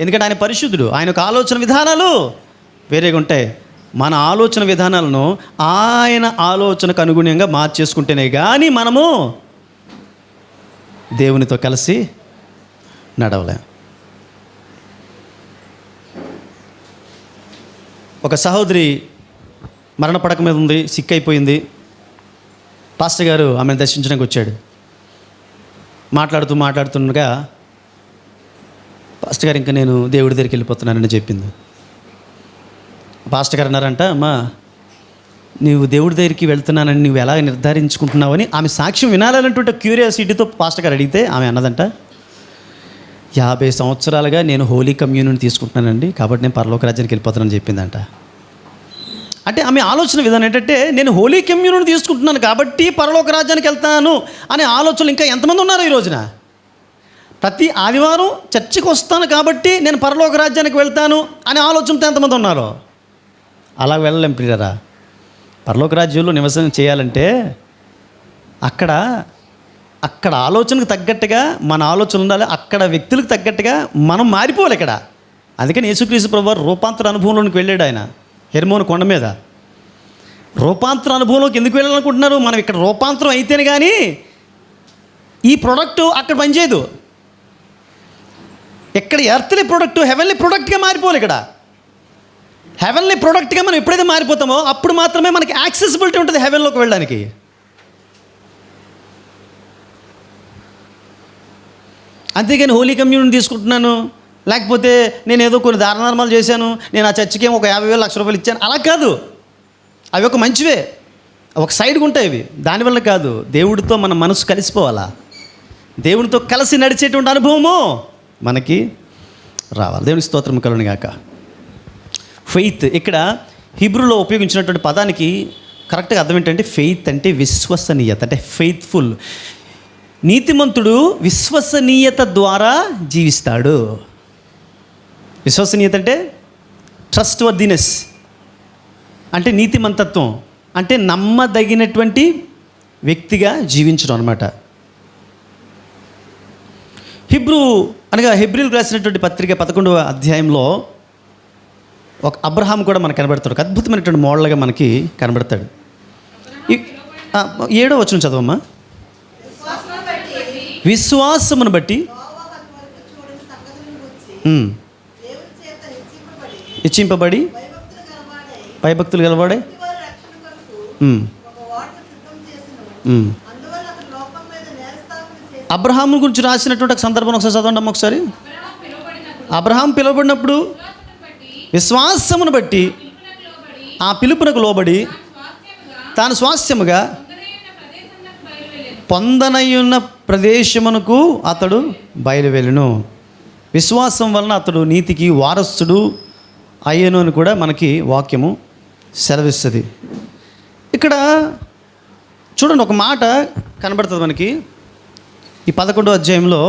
ఎందుకంటే ఆయన పరిశుద్ధుడు, ఆయన యొక్క ఆలోచన విధానాలు వేరేగా ఉంటాయి. మన ఆలోచన విధానాలను ఆయన ఆలోచనకు అనుగుణంగా మార్చేసుకుంటేనే కానీ మనము దేవునితో కలిసి నడవలేం. ఒక సహోదరి మరణ పడక మీద ఉంది, సిక్ అయిపోయింది. పాస్టర్ గారు ఆమెను దర్శించడానికి వచ్చాడు. మాట్లాడుతుండగా పాస్టర్ గారు ఇంకా నేను దేవుడి దగ్గరికి వెళ్ళిపోతున్నానని చెప్పింది. పాస్టర్ గారు అన్నారంట, అమ్మా నీవు దేవుడి దగ్గరికి వెళ్తున్నానని నువ్వు ఎలా నిర్ధారించుకుంటున్నావని ఆమె సాక్ష్యం వినాలన్నటువంటి క్యూరియాసిటీతో పాస్టర్ గారు అడిగితే ఆమె అన్నదంట, 50 సంవత్సరాలుగా నేను హోలీ కమ్యూనియన్ తీసుకుంటున్నానండి, కాబట్టి నేను పరలోక రాజ్యానికి వెళ్ళిపోతానని చెప్పిందంట. అంటే ఆమె ఆలోచన విధానం ఏంటంటే, నేను హోలీ కమ్యూనియన్ తీసుకుంటున్నాను కాబట్టి పరలోక రాజ్యానికి వెళ్తాను అనే ఆలోచనలు ఇంకా ఎంతమంది ఉన్నారు ఈ రోజున? ప్రతి ఆదివారం చర్చికి వస్తాను కాబట్టి నేను పరలోక రాజ్యానికి వెళ్తాను అనే ఆలోచనతో ఎంతమంది ఉన్నారు? అలా వెళ్ళలేం ప్రియరా. పరలోక రాజ్యంలో నివసం చేయాలంటే అక్కడ ఆలోచనకు తగ్గట్టుగా మన ఆలోచన ఉండాలి, అక్కడ వ్యక్తులకు తగ్గట్టుగా మనం మారిపోవాలి ఇక్కడ. అందుకని యేసుక్రీస్తు ప్రభువారు రూపాంతర అనుభవంలోనికి వెళ్ళాడు. ఆయన హెర్మోను కొండ మీద రూపాంతర అనుభవంలోకి ఎందుకు వెళ్ళాలనుకుంటున్నారు? మనం ఇక్కడ రూపాంతరం అయితేనే కానీ ఈ ప్రోడక్ట్ అక్కడ పనిచేయదు. ఇక్కడ ఎర్త్లీ ప్రోడక్ట్ హెవెన్లీ ప్రోడక్ట్గా మారిపోవాలి. ఇక్కడ హెవెన్లీ ప్రోడక్ట్గా మనం ఎప్పుడైతే మారిపోతామో అప్పుడు మాత్రమే మనకి యాక్సెసిబిలిటీ ఉంటుంది హెవెన్లోకి వెళ్ళడానికి. అంతేగాని హోలీ కమ్యూనియన్ తీసుకుంటున్నాను, లేకపోతే నేను ఏదో కొన్ని దారుణాలు చేశాను, నేను ఆ చర్చికి ఒక 50,000 లక్ష రూపాయలు ఇచ్చాను, అలా కాదు. అవి ఒక మంచివే, ఒక సైడ్గా ఉంటాయి. అవి దానివల్ల కాదు. దేవుడితో మన మనసు కలిసిపోవాలా, దేవునితో కలిసి నడిచేటువంటి అనుభవము మనకి రావాలి. దేవునికి స్తోత్రం కలుగును గాక. ఫెయిత్ ఇక్కడ హీబ్రూలో ఉపయోగించినటువంటి పదానికి కరెక్ట్గా అర్థం ఏంటంటే, ఫెయిత్ అంటే విశ్వసనీయత, అంటే ఫెయిత్ఫుల్. నీతిమంతుడు విశ్వసనీయత ద్వారా జీవిస్తాడు. విశ్వసనీయత అంటే ట్రస్ట్ వర్దినెస్, అంటే నీతిమంతత్వం, అంటే నమ్మదగినటువంటి వ్యక్తిగా జీవించడం అన్నమాట. హెబ్రీలకు రాసినటువంటి పత్రిక 11వ అధ్యాయంలో ఒక అబ్రహాం కూడా మనకు కనబడతాడు. ఒక అద్భుతమైనటువంటి మోడల్గా మనకి కనబడతాడు. 7వ వచనం చదవమ్మా. విశ్వాసమును బట్టి హెచ్చింపబడి భయభక్తులు గలవాడే అబ్రహాము గురించి రాసినటువంటి ఒక సందర్భం ఒకసారి చదవండి అమ్మ ఒకసారి. అబ్రహాం పిలువబడినప్పుడు విశ్వాసమును బట్టి ఆ పిలుపునకు లోబడి తాను స్వాస్థ్యముగా పొందనయున్న ప్రదేశమునకు అతడు బయలువెళ్ళును. విశ్వాసం వలన అతడు నీతికి వారసుడు అయ్యను అని కూడా మనకి వాక్యము సెలవిస్తుంది. ఇక్కడ చూడండి, ఒక మాట కనబడుతుంది మనకి ఈ 11వ అధ్యాయంలో.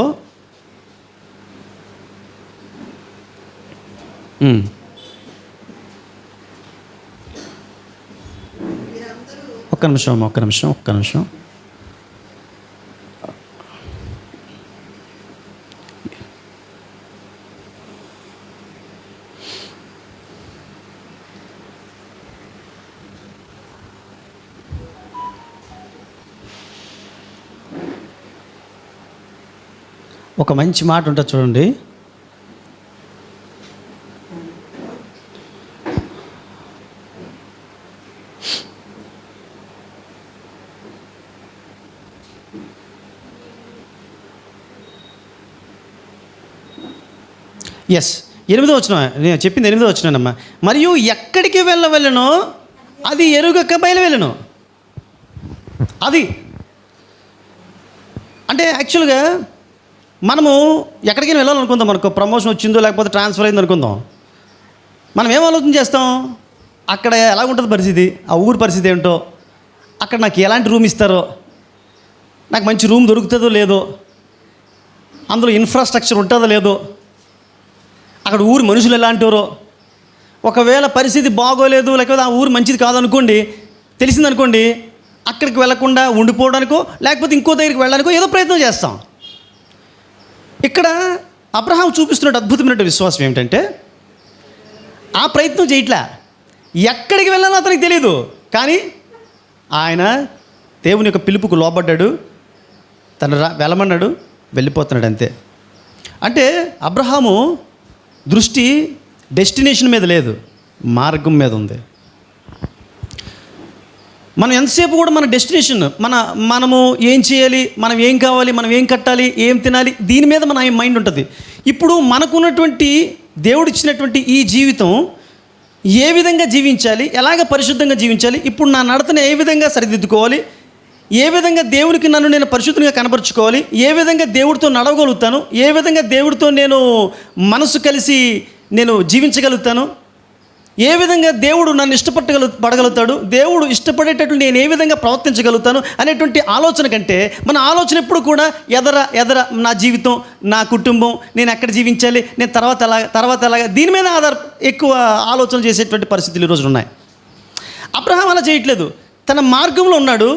ఒక్క నిమిషం. ఒక మంచి మాట ఉంటుంది చూడండి. ఎస్, 8వ వచనం, నేను చెప్పింది 8వ వచనమ్మా. మరియు ఎక్కడికి వెళ్ళనో అది ఎరుగక బయలువెళ్ళను. అది అంటే యాక్చువల్గా మనము ఎక్కడికైనా వెళ్ళాలనుకుందాం, మనకు ప్రమోషన్ వచ్చిందో లేకపోతే ట్రాన్స్ఫర్ అయింది అనుకుందాం, మనం ఏం ఆలోచన చేస్తాం? అక్కడ ఎలా ఉంటుంది పరిస్థితి, ఆ ఊరి పరిస్థితి ఏంటో, అక్కడ నాకు ఎలాంటి రూమ్ ఇస్తారో, నాకు మంచి రూమ్ దొరుకుతుందో లేదో, అందులో ఇన్ఫ్రాస్ట్రక్చర్ ఉంటుందో లేదో, అక్కడ ఊరి మనుషులు ఎలాంటివారో, ఒకవేళ పరిస్థితి బాగోలేదు లేకపోతే ఆ ఊరు మంచిది కాదనుకోండి, తెలిసిందనుకోండి, అక్కడికి వెళ్ళకుండా ఉండిపోవడానికో లేకపోతే ఇంకో దగ్గరికి వెళ్ళడానికో ఏదో ప్రయత్నం చేస్తాం. ఇక్కడ అబ్రహాం చూపిస్తున్న అద్భుతమైన విశ్వాసం ఏమిటంటే ఆ ప్రయత్నం చేయట్లా. ఎక్కడికి వెళ్ళాలో అతనికి తెలియదు, కానీ ఆయన దేవుని యొక్క పిలుపుకు లోబడ్డాడు, తను వెళ్ళమన్నాడు, వెళ్ళిపోతున్నాడు అంతే. అంటే అబ్రహాము దృష్టి డెస్టినేషన్ మీద లేదు, మార్గం మీద ఉంది. మనం ఎంతసేపు కూడా మన డెస్టినేషన్, మనము ఏం చేయాలి, మనం ఏం కావాలి, మనం ఏం కట్టాలి, ఏం తినాలి, దీని మీద మన మైండ్ ఉంటుంది. ఇప్పుడు మనకున్నటువంటి దేవుడిచ్చినటువంటి ఈ జీవితం ఏ విధంగా జీవించాలి, ఎలాగ పరిశుద్ధంగా జీవించాలి, ఇప్పుడు నా నడతను ఏ విధంగా సరిదిద్దుకోవాలి, ఏ విధంగా దేవునికి నన్ను నేను పరిశుద్ధంగా కనపరుచుకోవాలి, ఏ విధంగా దేవుడితో నడవగలుగుతాను, ఏ విధంగా దేవుడితో నేను మనసు కలిసి నేను జీవించగలుగుతాను, ఏ విధంగా దేవుడు నన్ను పడగలుగుతాడు, దేవుడు ఇష్టపడేటట్లు నేను ఏ విధంగా ప్రవర్తించగలుగుతాను అనేటువంటి ఆలోచన కంటే మన ఆలోచన ఎప్పుడు కూడా ఎదర నా జీవితం, నా కుటుంబం, నేను ఎక్కడ జీవించాలి, నేను తర్వాత ఎలాగా, దీని మీద ఎక్కువ ఆలోచన చేసేటువంటి పరిస్థితులు ఈరోజు ఉన్నాయి. అబ్రహాం అలా చేయట్లేదు, తన మార్గంలో ఉన్నాడు,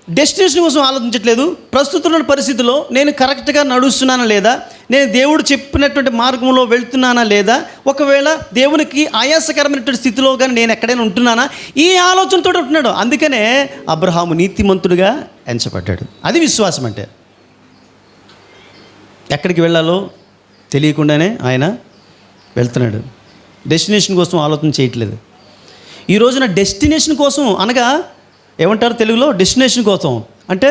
డెస్టినేషన్ కోసం ఆలోచించట్లేదు. ప్రస్తుతం ఉన్న పరిస్థితిలో నేను కరెక్ట్గా నడుస్తున్నానా లేదా, నేను దేవుడు చెప్పినటువంటి మార్గంలో వెళ్తున్నానా లేదా, ఒకవేళ దేవునికి ఆయాసకరమైనటువంటి స్థితిలో కానీ నేను ఎక్కడైనా ఉంటున్నానా, ఈ ఆలోచనతో ఉంటున్నాడు. అందుకనే అబ్రహాము నీతిమంతుడిగా ఎంచబడ్డాడు. అది విశ్వాసం అంటే. ఎక్కడికి వెళ్ళాలో తెలియకుండానే ఆయన వెళ్తున్నాడు, డెస్టినేషన్ కోసం ఆలోచన చేయట్లేదు. ఈ రోజున డెస్టినేషన్ కోసం అనగా ఏమంటారు తెలుగులో, డెస్టినేషన్ కోసం అంటే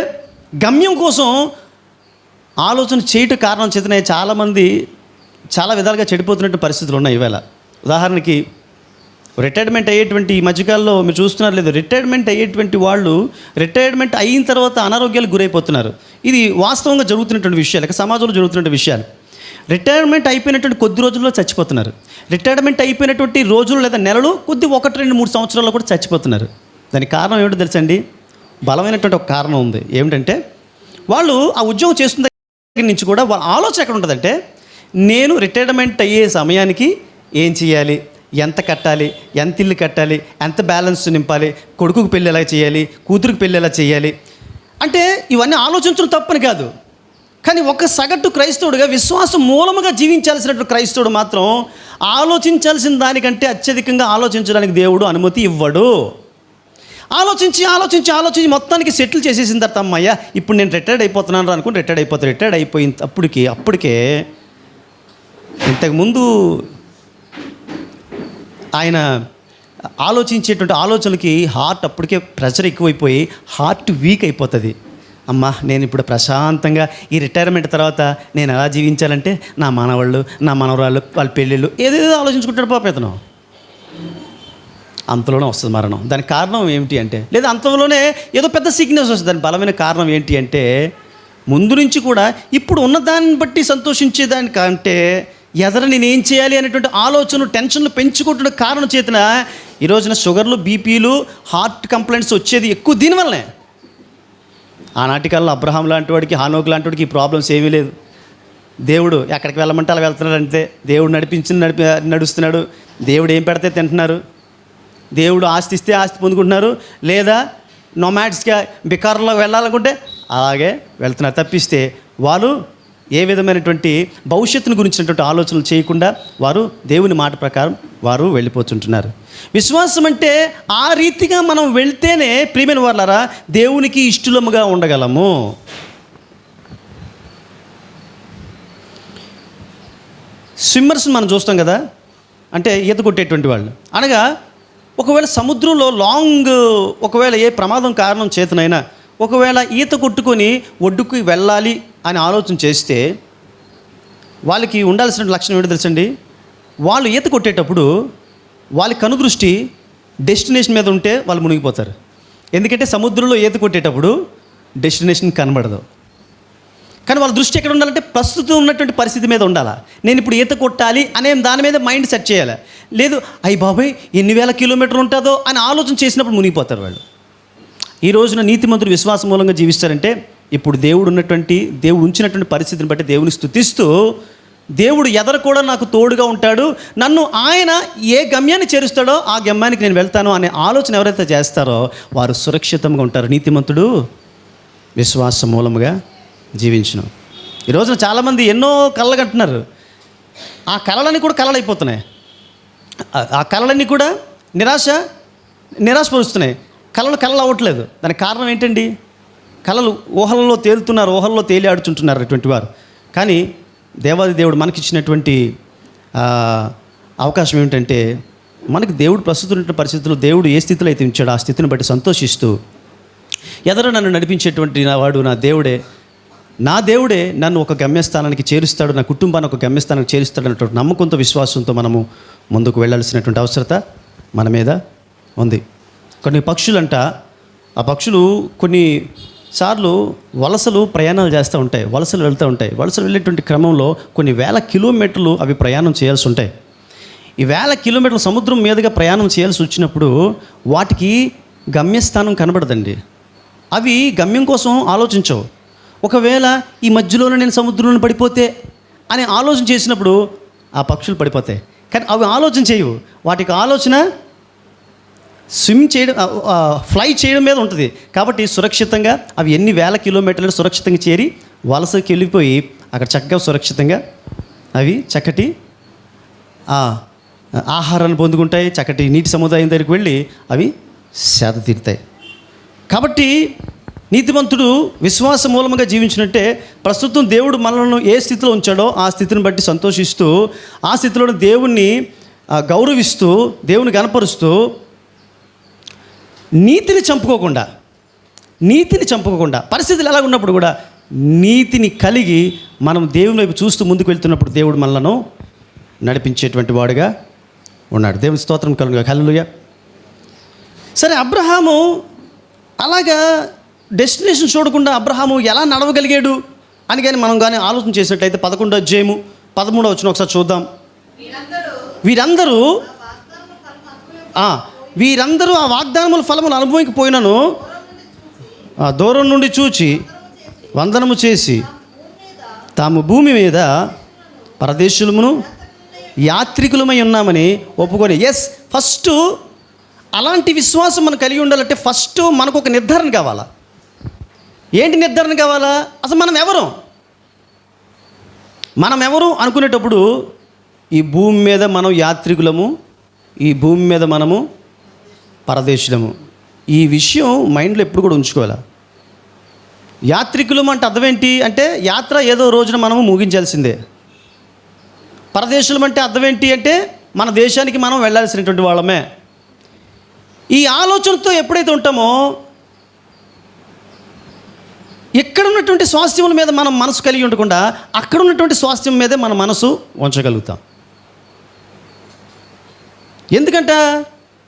గమ్యం కోసం ఆలోచన చేయటం కారణం చేతనే చాలామంది చాలా విధాలుగా చెడిపోతున్నట్టు పరిస్థితులు ఉన్నాయి ఈవేళ. ఉదాహరణకి రిటైర్మెంట్ అయ్యేటువంటి ఈ మధ్యకాలంలో మీరు చూస్తున్నారు లేదు, రిటైర్మెంట్ అయ్యేటువంటి వాళ్ళు రిటైర్మెంట్ అయిన తర్వాత అనారోగ్యాలకు గురైపోతున్నారు. ఇది వాస్తవంగా జరుగుతున్నటువంటి విషయాలు, సమాజంలో జరుగుతున్న విషయాలు. రిటైర్మెంట్ అయిపోయినటువంటి కొద్ది రోజుల్లో చచ్చిపోతున్నారు. రిటైర్మెంట్ అయిపోయినటువంటి రోజులు లేదా నెలలు కొద్ది 1, 2, 3 సంవత్సరాల్లో కూడా చచ్చిపోతున్నారు. దానికి కారణం ఏమిటో తెలుసండి? బలమైనటువంటి ఒక కారణం ఉంది. ఏమిటంటే వాళ్ళు ఆ ఉద్యోగం చేస్తున్న దగ్గర నుంచి కూడా వాళ్ళ ఆలోచన ఎక్కడ ఉంటుందంటే, నేను రిటైర్మెంట్ అయ్యే సమయానికి ఏం చేయాలి, ఎంత కట్టాలి, ఎంత ఇల్లు కట్టాలి, ఎంత బ్యాలెన్స్ నింపాలి, కొడుకుకు పెళ్ళి ఎలా చేయాలి, కూతురికి పెళ్ళి ఎలా చేయాలి అంటే ఇవన్నీ ఆలోచించడం తప్పని కాదు. కానీ ఒక సగటు క్రైస్తవుడిగా విశ్వాసం మూలముగా జీవించాల్సినటువంటి క్రైస్తవుడు మాత్రం ఆలోచించాల్సిన దానికంటే అత్యధికంగా ఆలోచించడానికి దేవుడు అనుమతి ఇవ్వడు. ఆలోచించి మొత్తానికి సెటిల్ చేసేసిన తర్వాత అమ్మయ్య ఇప్పుడు నేను రిటైర్డ్ అయిపోతున్నాను అనుకుని రిటైర్డ్ అయిపోయిన అప్పటికే ఇంతకుముందు ఆయన ఆలోచించేటువంటి ఆలోచనలకి హార్ట్ అప్పటికే ప్రెషర్ ఎక్కువైపోయి హార్ట్ వీక్ అయిపోతుంది. అమ్మా నేను ఇప్పుడు ప్రశాంతంగా ఈ రిటైర్మెంట్ తర్వాత నేను ఎలా జీవించాలంటే నా మనవాళ్ళు నా మనవరాళ్ళు వాళ్ళ పెళ్ళిళ్ళు ఏదేదో ఆలోచించుకుంటాడు పాప ఇతను. అంతలోనే వస్తుంది మరణం. దానికి కారణం ఏమిటి అంటే, లేదా అంతలోనే ఏదో పెద్ద సిగ్నల్స్ వస్తుంది. దాని బలమైన కారణం ఏంటి అంటే, ముందు నుంచి కూడా ఇప్పుడు ఉన్న దాన్ని బట్టి సంతోషించేదానికంటే ఎదర నేనేం చేయాలి అనేటువంటి ఆలోచన టెన్షన్లు పెంచుకుంటున్న కారణం చేతన ఈ రోజున షుగర్లు, బీపీలు, హార్ట్ కంప్లైంట్స్ వచ్చేది ఎక్కువ దీనివల్లనే. ఆనాటి కాలంలో అబ్రహాం లాంటి వాడికి, హానోకు లాంటి వాడికి ఈ ప్రాబ్లమ్స్ ఏమీ లేదు. దేవుడు ఎక్కడికి వెళ్ళమంటే అలా వెళ్తున్నాడు అంతే. దేవుడు నడుస్తున్నాడు. దేవుడు ఏం పెడితే తింటున్నారు. దేవుడు ఆస్తి ఇస్తే ఆస్తి పొందుకుంటున్నారు. లేదా నొమాడ్స్గా బికార్లో వెళ్ళాలనుకుంటే అలాగే వెళ్తున్నారు. తప్పిస్తే వాళ్ళు ఏ విధమైనటువంటి భవిష్యత్తును గురించినటువంటి ఆలోచనలు చేయకుండా వారు దేవుని మాట ప్రకారం వారు వెళ్ళిపోతుంటున్నారు. విశ్వాసం అంటే ఆ రీతిగా మనం వెళ్తేనే ప్రియమైన వాళ్ళారా దేవునికి ఇష్టలముగా ఉండగలము. స్విమ్మర్స్ మనం చూస్తాం కదా, అంటే ఈత కొట్టేటువంటి వాళ్ళు. అనగా ఒకవేళ సముద్రంలో ఒకవేళ ఏ ప్రమాదం కారణం చేతనైనా ఒకవేళ ఈత కొట్టుకొని ఒడ్డుకు వెళ్ళాలి అని ఆలోచన చేస్తే వాళ్ళకి ఉండాల్సిన లక్షణం ఏంటో తెలుసండి. వాళ్ళు ఈత కొట్టేటప్పుడు వాళ్ళ కనుదృష్టి డెస్టినేషన్ మీద ఉంటే వాళ్ళు మునిగిపోతారు. ఎందుకంటే సముద్రంలో ఈత కొట్టేటప్పుడు డెస్టినేషన్ కనబడదు. కానీ వాళ్ళ దృష్టి ఎక్కడ ఉండాలంటే ప్రస్తుతం ఉన్నటువంటి పరిస్థితి మీద ఉండాలా. నేను ఇప్పుడు ఈత కొట్టాలి అనే దాని మీద మైండ్ సెట్ చేయాలి. లేదు అయ్యి బాబాయ్ ఎన్ని వేల కిలోమీటర్లు ఉంటుందో అని ఆలోచన చేసినప్పుడు మునిగిపోతారు వాళ్ళు. ఈ రోజున నీతిమంతుడు విశ్వాసం మూలంగా జీవిస్తారంటే ఇప్పుడు దేవుడు ఉంచినటువంటి పరిస్థితిని బట్టి దేవుని స్తుతిస్తూ, దేవుడు ఎదర కూడా నాకు తోడుగా ఉంటాడు, నన్ను ఆయన ఏ గమ్యాన్ని చేరుస్తాడో ఆ గమ్యానికి నేను వెళ్తాను అనే ఆలోచన ఎవరైతే చేస్తారో వారు సురక్షితంగా ఉంటారు. నీతిమంతుడు విశ్వాసం మూలముగా జీవించును. ఈ రోజున చాలామంది ఎన్నో కళలు కంటున్నారు. ఆ కళలన్నీ కూడా కళలు అయిపోతున్నాయి. ఆ కళలన్నీ కూడా నిరాశపరుస్తున్నాయి. కళలు అవ్వట్లేదు. దానికి కారణం ఏంటండి? కళలు ఊహలలో తేలుతున్నారు, ఊహల్లో తేలి ఆడుచుంటున్నారు అటువంటి వారు. కానీ దేవాది దేవుడు మనకిచ్చినటువంటి అవకాశం ఏమిటంటే, మనకి దేవుడు ప్రస్తుతం ఉన్న పరిస్థితుల్లో దేవుడు ఏ స్థితిలో అయితే ఉంచాడో ఆ స్థితిని బట్టి సంతోషిస్తూ, ఎదర నన్ను నడిపించేటువంటి వాడు నా దేవుడే నన్ను ఒక గమ్యస్థానానికి చేరుస్తాడు, నా కుటుంబాన్ని ఒక గమ్యస్థానానికి చేరుస్తాడు అన్నటువంటి నమ్మకంతో విశ్వాసంతో మనము ముందుకు వెళ్ళాల్సినటువంటి అవసరత మన మీద ఉంది. కొన్ని పక్షులంట, ఆ పక్షులు కొన్నిసార్లు వలసలు ప్రయాణాలు చేస్తూ ఉంటాయి, వలసలు వెళ్తూ ఉంటాయి. వలసలు వెళ్ళేటువంటి క్రమంలో కొన్ని వేల కిలోమీటర్లు అవి ప్రయాణం చేయాల్సి ఉంటాయి. ఈ వేల కిలోమీటర్ల సముద్రం మీదుగా ప్రయాణం చేయాల్సి వచ్చినప్పుడు వాటికి గమ్యస్థానం కనబడదండి. అవి గమ్యం కోసం ఆలోచించవు. ఒకవేళ ఈ మధ్యలోనే నేను సముద్రంలో పడిపోతే అని ఆలోచన చేసినప్పుడు ఆ పక్షులు పడిపోతాయి. కానీ అవి ఆలోచన చేయవు. వాటికి ఆలోచన స్విమ్ చేయడం, ఫ్లై చేయడం మీద ఉంటుంది. కాబట్టి సురక్షితంగా అవి ఎన్ని వేల కిలోమీటర్లు సురక్షితంగా చేరి వలసకి వెళ్ళిపోయి అక్కడ చక్కగా సురక్షితంగా అవి చక్కటి ఆహారాన్ని పొందుకుంటాయి. చక్కటి నీటి సముదాయం దగ్గరికి వెళ్ళి అవి సేద తీరుతాయి. కాబట్టి నీతిమంతుడు విశ్వాస మూలముగా జీవించినట్టే ప్రస్తుతం దేవుడు మనల్ని ఏ స్థితిలో ఉంచాడో ఆ స్థితిని బట్టి సంతోషిస్తూ, ఆ స్థితిలో దేవుణ్ణి గౌరవిస్తూ, దేవుని గణపరుస్తూ, నీతిని చంపుకోకుండా పరిస్థితులు ఎలా ఉన్నప్పుడు కూడా నీతిని కలిగి మనం దేవుని వైపు చూస్తూ ముందుకు వెళ్తున్నప్పుడు దేవుడు మనలను నడిపించేటువంటి వాడుగా ఉన్నాడు. దేవుని స్తోత్రం కలుగుగా. హల్లెలూయా. సరే, అబ్రహాము అలాగా డెస్టినేషన్ చూడకుండా అబ్రహాము ఎలా నడవగలిగాడు అని కానీ మనం కానీ ఆలోచన చేసినట్లయితే 11వ అధ్యాయము 13వ వచనం ఒకసారి చూద్దాం. వీరందరూ ఆ వాగ్దానముల ఫలములు అనుభవించకపోయినను దూరం నుండి చూచి వందనము చేసి తాము భూమి మీద పరదేశులమును యాత్రికులమై ఉన్నామని ఒప్పుకొని. ఫస్ట్ అలాంటి విశ్వాసం మనం కలిగి ఉండాలంటే ఫస్ట్ మనకు ఒక నిర్ధారణ కావాలా. ఏంటి నిర్ధారణ కావాలా? అసలు మనం ఎవరు అనుకునేటప్పుడు ఈ భూమి మీద మనం యాత్రికులము, ఈ భూమి మీద మనము పరదేశులము. ఈ విషయం మైండ్లో ఎప్పుడు కూడా ఉంచుకోవాలి. యాత్రికులం అంటే అర్థం ఏంటి అంటే యాత్ర ఏదో రోజున మనము ముగించాల్సిందే. పరదేశులం అంటే అర్థం ఏంటి అంటే మన దేశానికి మనం వెళ్ళాల్సినటువంటి వాళ్ళమే. ఈ ఆలోచనతో ఎప్పుడైతే ఉంటామో ఇక్కడ ఉన్నటువంటి స్వాస్థ్యముల మీద మనం మనసు కలిగి ఉండకుండా అక్కడ ఉన్నటువంటి స్వాస్థ్యం మీదే మన మనసు ఉంచగలుగుతాం. ఎందుకంట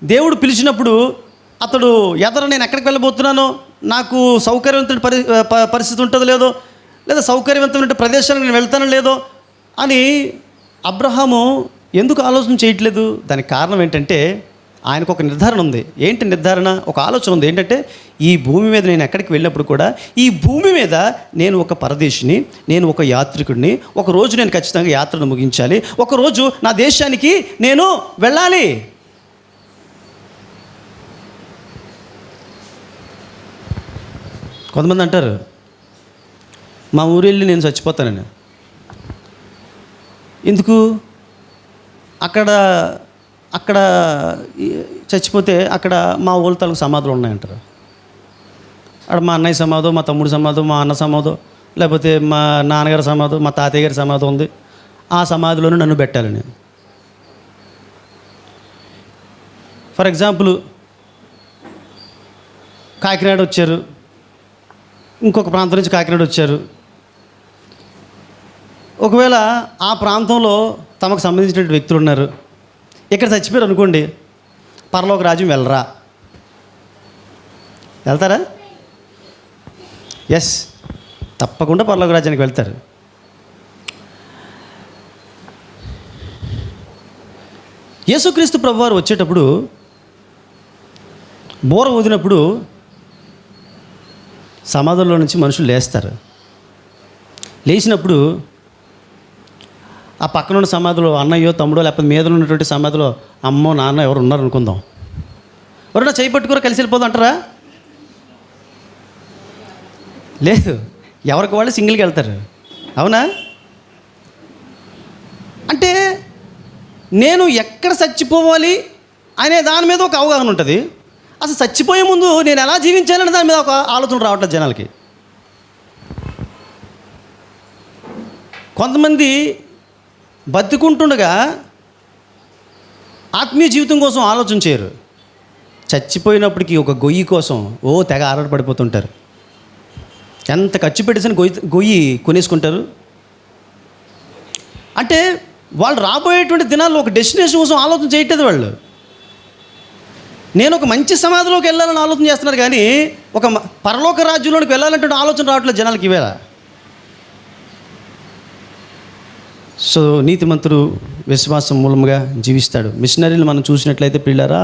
దేవుడు పిలిచినప్పుడు అతడు నేను ఎక్కడికి వెళ్ళబోతున్నానో, నాకు సౌకర్యవంతమైన పరిస్థితి ఉంటుందో లేదో, లేదా సౌకర్యవంతమైన ప్రదేశానికి నేను వెళ్తానో లేదో అని అబ్రహాము ఎందుకు ఆలోచన చేయట్లేదు? దానికి కారణం ఏంటంటే ఆయనకు ఒక నిర్ధారణ ఉంది. ఏంటి నిర్ధారణ? ఒక ఆలోచన ఉంది. ఏంటంటే ఈ భూమి మీద నేను ఎక్కడికి వెళ్ళినప్పుడు కూడా ఈ భూమి మీద నేను ఒక పరదేశిని, నేను ఒక యాత్రికుడిని. ఒకరోజు నేను ఖచ్చితంగా యాత్రను ముగించాలి, ఒకరోజు నా దేశానికి నేను వెళ్ళాలి. కొంతమంది అంటారు, మా ఊరు వెళ్ళి నేను చచ్చిపోతానని. ఎందుకు? అక్కడ చచ్చిపోతే అక్కడ మా ఊళ్ళ తాలూకు సమాధులు ఉన్నాయంటారు. అక్కడ మా అన్నయ్య సమాధో, మా తమ్ముడు సమాధో, మా అన్న సమాధో, లేకపోతే మా నాన్నగారి సమాధో, మా తాతయ్య గారి సమాధో ఉంది. ఆ సమాధిలోనే నన్ను పెట్టాలని. ఫర్ ఎగ్జాంపుల్, కాకినాడ వచ్చారు, ఇంకొక ప్రాంతం నుంచి కాకినాడ వచ్చారు. ఒకవేళ ఆ ప్రాంతంలో తమకు సంబంధించిన వ్యక్తులు ఉన్నారు, ఇక్కడ చచ్చిపోయారు అనుకోండి, పరలోక రాజ్యం వెళ్ళరా? వెళ్తారా? ఎస్, తప్పకుండా పరలోక రాజ్యానికి వెళ్తారు. యేసుక్రీస్తు ప్రభువారు వచ్చేటప్పుడు బోర ఊదినప్పుడు సమాధుల్లో నుంచి మనుషులు లేస్తారు. లేచినప్పుడు ఆ పక్కన ఉన్న సమాధిలో అన్నయ్యో తమ్ముడో, లేకపోతే మీద ఉన్నటువంటి సమాధిలో అమ్మో నాన్న ఎవరు ఉన్నారు అనుకుందాం, ఎవరన్నా చేయి పట్టుకుని కలిసి వెళ్ళిపోదు అంటారా? లేదు, ఎవరికి వాళ్ళు సింగిల్గా వెళ్తారు. అవునా? అంటే నేను ఎక్కడ చచ్చిపోవాలి అనే దాని మీద ఒక అవగాహన ఉంటుంది. అసలు చచ్చిపోయే ముందు నేను ఎలా జీవించాలనే దాని మీద ఒక ఆలోచన రావట్లేదు జనాలకి. కొంతమంది బతుకుంటుండగా ఆత్మీయ జీవితం కోసం ఆలోచన చేయరు. చచ్చిపోయినప్పటికీ ఒక గొయ్యి కోసం తెగ ఆరాటపడిపోతుంటారు. ఎంత ఖర్చు పెట్టేసిన గొయ్యి కొనేసుకుంటారు. అంటే వాళ్ళు రాబోయేటువంటి దినాల్లో ఒక డెస్టినేషన్ కోసం ఆలోచన చేయట్లేదు. వాళ్ళు నేను ఒక మంచి సమాధిలోకి వెళ్ళాలని ఆలోచన చేస్తున్నారు, కానీ ఒక పరలోక రాజ్యంలోకి వెళ్ళాలంటే ఆలోచన రావట్లేదు జనాలకి ఇవేళ. సో నీతిమంతుడు విశ్వాసం మూలంగా జీవిస్తాడు. మిషనరీలు మనం చూసినట్లయితే పిల్లారా,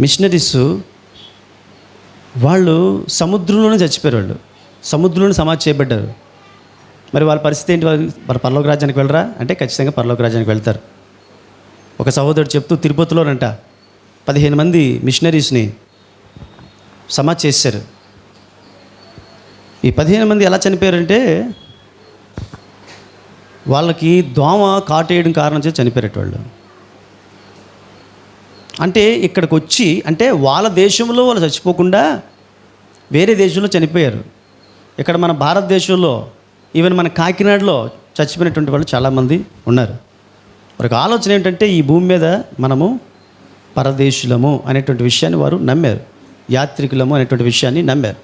మిషనరీస్ వాళ్ళు సముద్రంలోనే చచ్చిపోయారు. వాళ్ళు సముద్రంలోనే సమాధి చేయబడ్డారు. మరి వాళ్ళ పరిస్థితి ఏంటి? వారు పరలోక రాజ్యానికి వెళ్ళరా అంటే ఖచ్చితంగా పరలోక రాజ్యానికి వెళ్తారు. ఒక సహోదరుడు చెప్తూ తిరుపతిలోనంట 15 మంది మిషనరీస్ని సమాధి చేశారు. ఈ 15 మంది ఎలా చనిపోయారంటే వాళ్ళకి దోమ కాటేయడం కారణం చేసి చనిపోయారట వాళ్ళు. అంటే ఇక్కడికి వచ్చి, అంటే వాళ్ళ దేశంలో వాళ్ళు చచ్చిపోకుండా వేరే దేశంలో చనిపోయారు. ఇక్కడ మన భారతదేశంలో ఈవెన్ మన కాకినాడలో చచ్చిపోయినటువంటి వాళ్ళు చాలామంది ఉన్నారు. వారికి ఆలోచన ఏంటంటే ఈ భూమి మీద మనము పరదేశులము అనేటువంటి విషయాన్ని వారు నమ్మారు. యాత్రికులము అనేటువంటి విషయాన్ని నమ్మారు.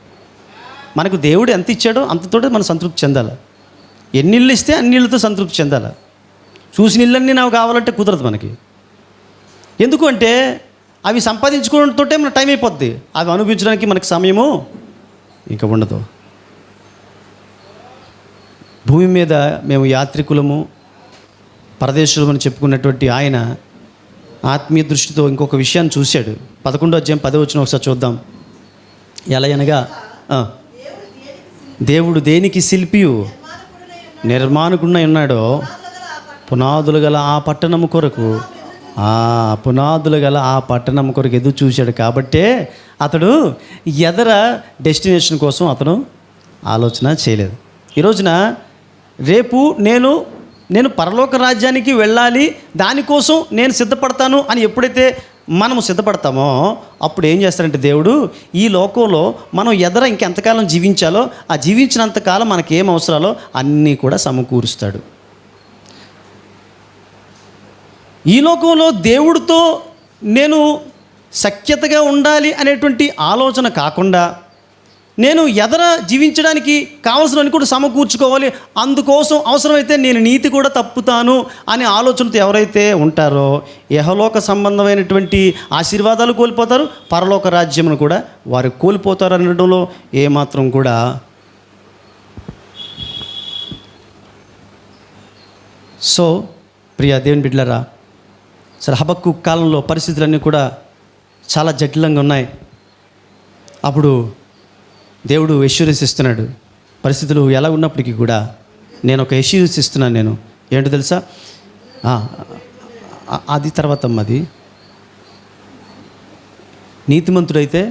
మనకు దేవుడు ఎంత ఇచ్చాడో అంతతోటే మనం సంతృప్తి చెందాలి. ఎన్ని ఇళ్ళు ఇస్తే అన్ని ఇళ్ళతో సంతృప్తి చెందాలి. చూసిన ఇళ్ళన్నీ నాకు కావాలంటే కుదరదు మనకి. ఎందుకు అంటే అవి సంపాదించుకోవడంతో మన టైం అయిపోద్ది. అవి అనుభవించడానికి మనకి సమయము ఇంకా ఉండదు. భూమి మీద మేము యాత్రికులము, పరదేశులము అని చెప్పుకున్నటువంటి ఆయన ఆత్మీయ దృష్టితో ఇంకొక విషయాన్ని చూశాడు. 11వ అధ్యాయం 10వ వచనం ఒకసారి చూద్దాం. ఎలా అనగా, దేవుడు దేనికి శిల్పియు నిర్మాణకుడినై ఉన్నాడో పునాదులు గల ఆ పట్టణము కొరకు ఎదురు చూశాడు. కాబట్టే అతడు ఎదర డెస్టినేషన్ కోసం అతను ఆలోచన చేయలేదు. ఈ రోజున రేపు నేను పరలోక రాజ్యానికి వెళ్ళాలి, దానికోసం నేను సిద్ధపడతాను అని ఎప్పుడైతే మనము సిద్ధపడతామో అప్పుడు ఏం చేస్తారంటే దేవుడు ఈ లోకంలో మనం ఎదర ఇంకెంతకాలం జీవించాలో ఆ జీవించినంతకాలం మనకి ఏం అవసరాలో అన్నీ కూడా సమకూరుస్తాడు. ఈ లోకంలో దేవుడితో నేను సఖ్యతగా ఉండాలి అనేటువంటి ఆలోచన కాకుండా నేను ఎదర జీవించడానికి కావలసినవన్నీ కూడా సమకూర్చుకోవాలి, అందుకోసం అవసరమైతే నేను నీతి కూడా తప్పుతాను అనే ఆలోచనతో ఎవరైతే ఉంటారో యెహలోక సంబంధమైనటువంటి ఆశీర్వాదాలు కోల్పోతారు, పరలోక రాజ్యమును కూడా వారు కోల్పోతారు అనడంలో ఏమాత్రం కూడా సో ప్రియా దేవుని బిడ్డలారా, సరే హబక్కు కాలంలో పరిస్థితులన్నీ కూడా చాలా జటిలంగా ఉన్నాయి. అప్పుడు దేవుడు ఎష్యూరెన్స్ ఇస్తున్నాడు. పరిస్థితులు ఎలా ఉన్నప్పటికీ కూడా నేను ఒక ఎష్యూరెన్స్ ఇస్తున్నాను. నేను ఏంటో తెలుసా, అది తర్వాత అది నీతిమంతుడైతే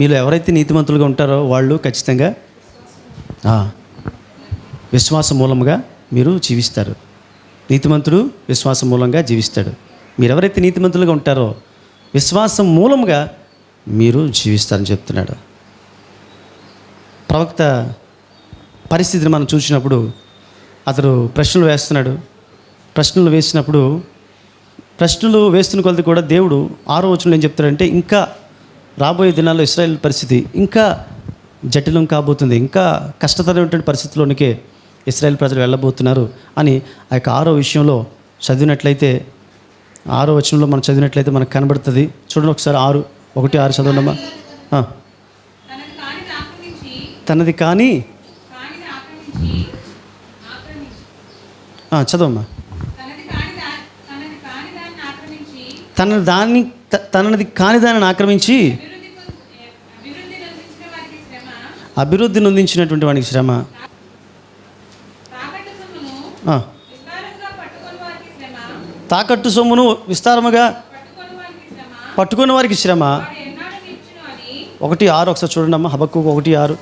మీలో ఎవరైతే నీతిమంతులుగా ఉంటారో వాళ్ళు ఖచ్చితంగా విశ్వాస మూలంగా మీరు జీవిస్తారు. నీతిమంతుడు విశ్వాసం మూలంగా జీవిస్తాడు. మీరు ఎవరైతే నీతిమంతులుగా ఉంటారో విశ్వాసం మూలంగా మీరు జీవిస్తారని చెప్తున్నాడు. ప్రవక్త పరిస్థితిని మనం చూసినప్పుడు అతడు ప్రశ్నలు వేస్తున్నాడు. ప్రశ్నలు వేస్తున్న కొలది కూడా దేవుడు 6వ వచనంలో ఏం చెప్తాడంటే, ఇంకా రాబోయే దినాల్లో ఇశ్రాయేల్ పరిస్థితి ఇంకా జటిలం కాబోతుంది, ఇంకా కష్టతరమైనటువంటి పరిస్థితిలోనికే ఇశ్రాయేల్ ప్రజలు వెళ్ళబోతున్నారు అని ఆ యొక్క 6వ విషయంలో చదివినట్లయితే, 6వ వచనంలో మనం చదివినట్లయితే మనకు కనబడుతుంది. చూడండి ఒకసారి 6:1-6 చదవండమ్మా. తనది కానీ చదవమ్మా. తనది కాని దానిని ఆక్రమించి అభివృద్ధి నొందించినటువంటి వానికి శ్రమ, తాకట్టు సొమ్మును విస్తారముగా పట్టుకున్న వారికి శ్రమ. 1:6 ఒకసారి చూడండి అమ్మా. హబక్కు 1:6.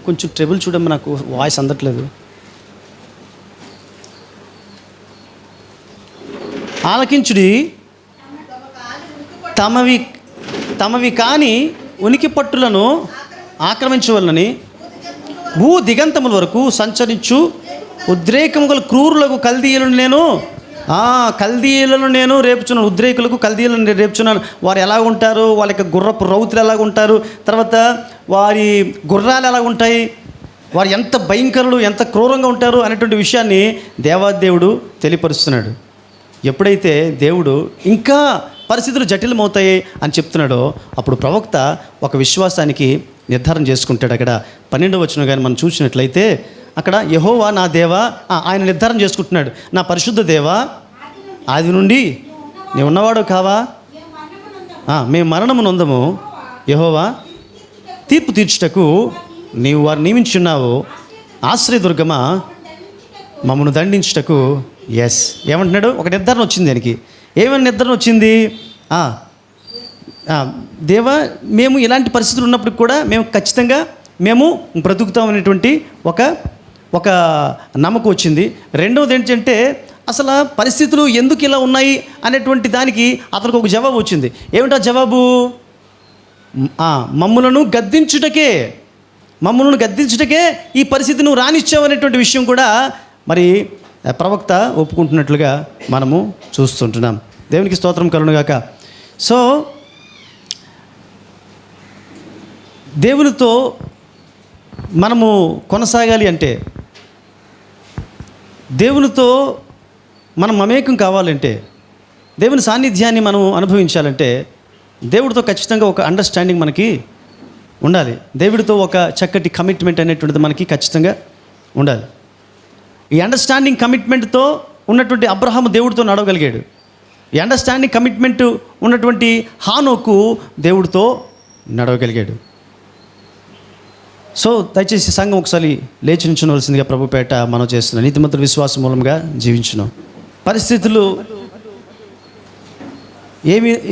కొంచెం ట్రబుల్ చూడమ్మా, నాకు వాయిస్ అందట్లేదు. ఆలకించుడి, తమవి కాని ఉనికి పట్టులను ఆక్రమించవలనని భూ దిగంతముల వరకు సంచరించు ఉద్రేకము గల క్రూరులకు కల్దీయులను నేను రేపుచున్నాను. ఉద్రేకులకు కల్దీయులను రేపుచున్నాను. వారు ఎలా ఉంటారు, వాళ్ళ యొక్క గుర్రపు రౌతులు ఎలాగ ఉంటారు, తర్వాత వారి గుర్రాలు ఎలా ఉంటాయి, వారు ఎంత భయంకరులు, ఎంత క్రూరంగా ఉంటారు అనేటువంటి విషయాన్ని దేవాదేవుడు తెలియపరుస్తున్నాడు. ఎప్పుడైతే దేవుడు ఇంకా పరిస్థితులు జటిలమవుతాయి అని చెప్తున్నాడో అప్పుడు ప్రవక్త ఒక విశ్వాసానికి నిర్ధారణ చేసుకుంటాడు. అక్కడ 12వ వచనం కానీ మనం చూసినట్లయితే అక్కడ యెహోవా నా దేవా, ఆయన నిర్ధారణ చేసుకుంటున్నాడు. నా పరిశుద్ధ దేవా, ఆది నుండి నీవు ఉన్నవాడు కావా, మేము మరణము నొందము. యెహోవా, తీర్పు తీర్చుటకు నీవు వారు నియమించున్నావు. ఆశ్రయదుర్గమా, మమ్మను దండించుటకు. ఎస్, ఏమంటున్నాడు? ఒక నిర్ధారణ వచ్చింది. దానికి ఏమైనా నిర్ధారణ వచ్చింది? దేవా, మేము ఇలాంటి పరిస్థితులు ఉన్నప్పుడు కూడా మేము ఖచ్చితంగా మేము బ్రతుకుతామనేటువంటి ఒక నమ్మకం వచ్చింది. రెండవది ఏంటంటే అసలు పరిస్థితులు ఎందుకు ఇలా ఉన్నాయి అనేటువంటి దానికి అతనికి ఒక జవాబు వచ్చింది. ఏమిటా జవాబు? మమ్మలను గద్దించుటకే ఈ పరిస్థితి నువ్వు రానిచ్చావు అనేటువంటి విషయం కూడా మరి ప్రవక్త ఒప్పుకుంటున్నట్లుగా మనము చూస్తుంటున్నాం. దేవునికి స్తోత్రం కలుగునుగాక. సో దేవునితో మనము కొనసాగాలి అంటే, దేవునితో మనం మమేకం కావాలంటే, దేవుని సాన్నిధ్యాన్ని మనం అనుభవించాలంటే దేవుడితో ఖచ్చితంగా ఒక అండర్స్టాండింగ్ మనకి ఉండాలి. దేవుడితో ఒక చక్కటి కమిట్మెంట్ అనేటువంటిది మనకి ఖచ్చితంగా ఉండాలి. ఈ అండర్స్టాండింగ్ కమిట్మెంట్తో ఉన్నటువంటి అబ్రహాము దేవుడితో నడవగలిగాడు. ఈ అండర్స్టాండింగ్ కమిట్మెంట్ ఉన్నటువంటి హానోకు దేవుడితో నడవగలిగాడు. సో దయచేసి సంఘం ఒకసారి లేచి నిల్చునవలసిందిగా ప్రభుపేట మనం చేస్తున్నాం. నీతిమంతుల విశ్వాసం మూలంగా జీవించును. పరిస్థితులు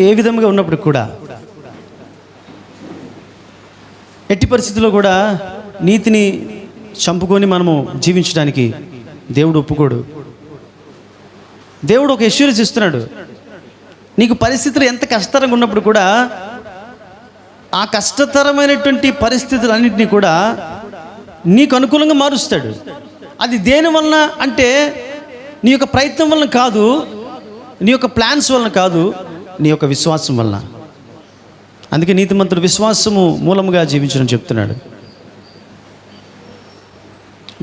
ఏ విధంగా ఉన్నప్పుడు కూడా, ఎట్టి పరిస్థితుల్లో కూడా నీతిని చంపుకొని మనము జీవించడానికి దేవుడు ఒప్పుకోడు. దేవుడు ఒక ఎష్యూరెన్స్ ఇస్తున్నాడు. నీకు పరిస్థితులు ఎంత కష్టతరంగా ఉన్నప్పుడు కూడా ఆ కష్టతరమైనటువంటి పరిస్థితులన్నింటినీ కూడా నీకు అనుకూలంగా మారుస్తాడు. అది దేని వలన అంటే నీ యొక్క ప్రయత్నం వలన కాదు, నీ యొక్క ప్లాన్స్ వలన కాదు, నీ యొక్క విశ్వాసం వలన. అందుకే నీతిమంతుడు విశ్వాసము మూలముగా జీవించడం చెప్తున్నాడు.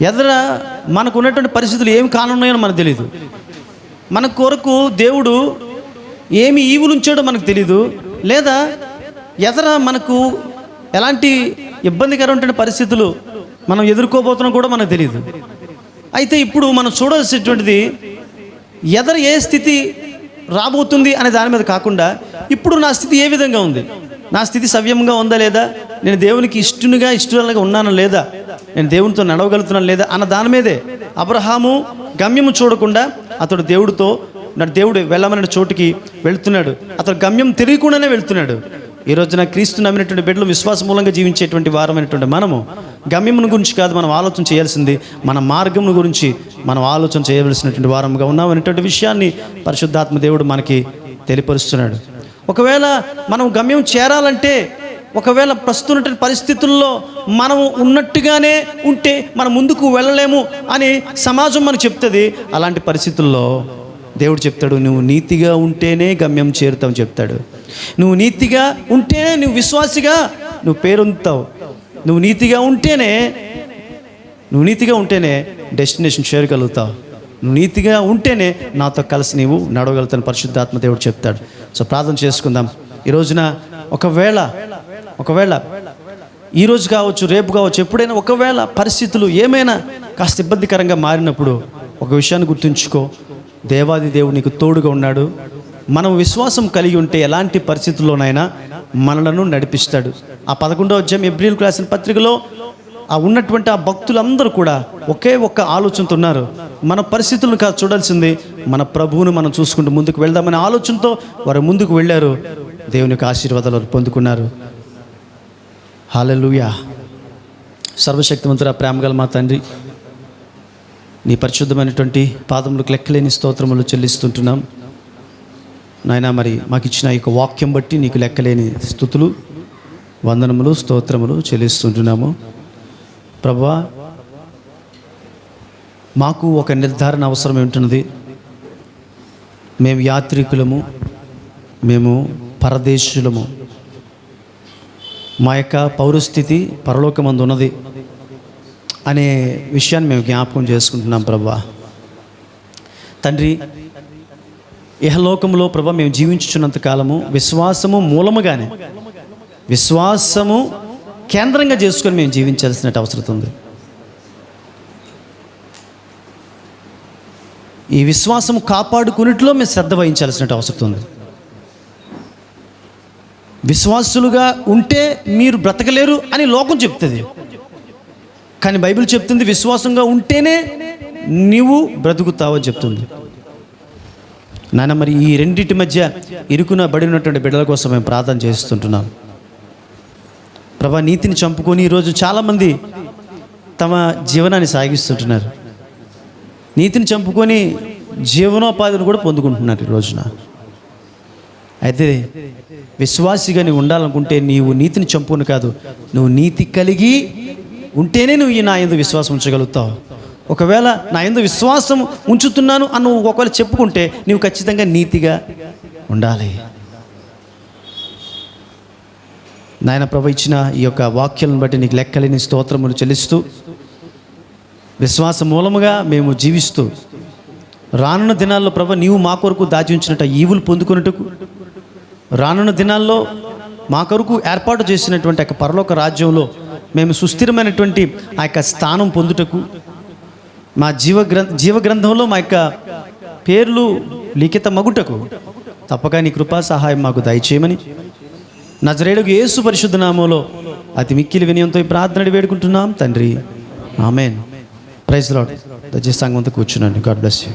ఎదర మనకు ఉన్నటువంటి పరిస్థితులు ఏమి కానున్నాయో మనకు తెలియదు. మన కొరకు దేవుడు ఏమి ఈవులు ఉంచాడో మనకు తెలీదు, లేదా ఎదర మనకు ఎలాంటి ఇబ్బందికరమైన పరిస్థితులు మనం ఎదుర్కోబోతున్నాం కూడా మనకు తెలియదు. అయితే ఇప్పుడు మనం చూడాల్సినటువంటిది ఎదర ఏ స్థితి రాబోతుంది అనే దాని మీద కాకుండా, ఇప్పుడు నా స్థితి ఏ విధంగా ఉంది, నా స్థితి సవ్యంగా ఉందా లేదా, నేను దేవునికి ఇష్టలుగా ఉన్నానా లేదా, నేను దేవునితో నడవగలుగుతున్నాను లేదా అన్న దాని మీదే. అబ్రహాము గమ్యము చూడకుండా అతడు దేవుడు వెళ్ళమనే చోటుకి వెళ్తున్నాడు. అతడు గమ్యం తెలియకుండానే వెళ్తున్నాడు. ఈ రోజున క్రీస్తు నమ్మినటువంటి బిడ్డలు విశ్వాస మూలంగా జీవించేటువంటి వారమైనటువంటి మనము గమ్యమును గురించి కాదు మనం ఆలోచన చేయాల్సింది, మన మార్గమును గురించి మనం ఆలోచన చేయవలసినటువంటి వారముగా ఉన్నాం అనేటువంటి విషయాన్ని పరిశుద్ధాత్మ దేవుడు మనకి తెలియపరుస్తున్నాడు. ఒకవేళ మనం గమ్యం చేరాలంటే, ఒకవేళ ప్రస్తుత పరిస్థితుల్లో మనం ఉన్నట్టుగానే ఉంటే మనం ముందుకు వెళ్ళలేము అని సమాజం మనకు చెప్తుంది. అలాంటి పరిస్థితుల్లో దేవుడు చెప్తాడు, నువ్వు నీతిగా ఉంటేనే గమ్యం చేరుతావు చెప్తాడు. నువ్వు నీతిగా ఉంటేనే నువ్వు విశ్వాసిగా నువ్వు పేరొందుతావు. నువ్వు నీతిగా ఉంటేనే డెస్టినేషన్ చేరగలుగుతావు. నువ్వు నీతిగా ఉంటేనే నాతో కలిసి నీవు నడవగలుగుతాను పరిశుద్ధాత్మ దేవుడు చెప్తాడు. సో ప్రార్థన చేసుకుందాం. ఈ రోజున ఒకవేళ ఈ రోజు కావచ్చు, రేపు కావచ్చు, ఎప్పుడైనా ఒకవేళ పరిస్థితులు ఏమైనా కాస్త ఇబ్బందికరంగా మారినప్పుడు ఒక విషయాన్ని గుర్తుంచుకో, దేవాది దేవుడు నీకు తోడుగా ఉన్నాడు. మనం విశ్వాసం కలిగి ఉంటే ఎలాంటి పరిస్థితుల్లోనైనా మనలను నడిపిస్తాడు. ఆ 11వ అధ్యాయం ఎబ్రీయులకు రాసిన పత్రికలో ఉన్నటువంటి ఆ భక్తులందరూ కూడా ఒకే ఒక్క ఆలోచనతో ఉన్నారు. మన పరిస్థితులను కాదు చూడాల్సింది, మన ప్రభువును మనం చూసుకుంటూ ముందుకు వెళ్దామనే ఆలోచనతో వారు ముందుకు వెళ్ళారు. దేవునికి ఆశీర్వాదాలు పొందుకున్నారు. హల్లెలూయా. సర్వశక్తిమంతుడా, ప్రేమగల మా తండ్రి, నీ పరిశుద్ధమైనటువంటి పాదములకు లెక్కలేని స్తోత్రములు చెల్లిస్తుంటున్నాం నాయనా. మరి మాకు ఇచ్చిన ఈ వాక్యం బట్టి నీకు లెక్కలేని స్తుతులు, వందనములు, స్తోత్రములు చెల్లిస్తుంటున్నాము. ప్రభువా, మాకు ఒక నిర్ధారణ అవసరం ఉంటున్నది. మేము యాత్రికులము, మేము పరదేశులము. మా యొక్క పౌరస్థితి పరలోకమందు ఉన్నది అనే విషయాన్ని మేము జ్ఞాపకం చేసుకుంటున్నాం. ప్రభువా తండ్రి, ఇహలోకంలో ప్రభా మేము జీవించుచున్నంత కాలము విశ్వాసము మూలముగానే, విశ్వాసము కేంద్రంగా చేసుకొని మేము జీవించాల్సిన అవసరం ఉంది. ఈ విశ్వాసము కాపాడుకునేట్లో మేము శ్రద్ధ వహించాల్సిన అవసరం ఉంది. విశ్వాసులుగా ఉంటే మీరు బ్రతకలేరు అని లోకం చెప్తుంది, కానీ బైబిల్ చెప్తుంది విశ్వాసంగా ఉంటేనే నీవు బ్రతుకుతావని చెప్తుంది. నాయన, మరి ఈ రెండింటి మధ్య ఇరుకున బడినటువంటి బిడ్డల కోసం మేము ప్రార్థన చేస్తుంటున్నాం. ప్రభా, నీతిని చంపుకొని ఈరోజు చాలామంది తమ జీవనాన్ని సాగిస్తుంటున్నారు. నీతిని చంపుకొని జీవనోపాధిని కూడా పొందుకుంటున్నారు ఈ రోజున. అయితే విశ్వాసిగా నీవు ఉండాలనుకుంటే నీవు నీతిని చంపుకొని కాదు, నువ్వు నీతి కలిగి ఉంటేనే నువ్వు నా యందు విశ్వాసం ఉంచగలుగుతావు. ఒకవేళ నా యందు విశ్వాసం ఉంచుతున్నాను అని నువ్వు ఒకవేళ చెప్పుకుంటే నీవు ఖచ్చితంగా నీతిగా ఉండాలి. నాయన ప్రభు, ఇచ్చిన ఈ యొక్క వాక్యాలను బట్టి నీకు లెక్కలేని స్తోత్రములు చెల్లిస్తూ, విశ్వాస మూలముగా మేము జీవిస్తూ రానున్న దినాల్లో ప్రభు నీవు మా కొరకు దాచి ఉంచినట్టు ఈవులు పొందుకున్నట్టుకు, రానున్న దినాల్లో మా కొరకు ఏర్పాటు చేసినటువంటి యొక్క పరలోక రాజ్యంలో మేము సుస్థిరమైనటువంటి ఆ యొక్క స్థానం పొందుటకు, మా జీవగ్రంథంలో మా యొక్క పేర్లు లిఖిత మగుటకు తప్పక నీ కృపా సహాయం మాకు దయచేయమని నజరేయుడగు యేసు పరిశుద్ధ నామములో అతి మిక్కిలి వినయంతో ఈ ప్రార్థన వేడుకుంటున్నాం తండ్రి. ఆమేన్. Praise the Lord. దయచేసి సంఘమంతా కూర్చునండి. God bless you.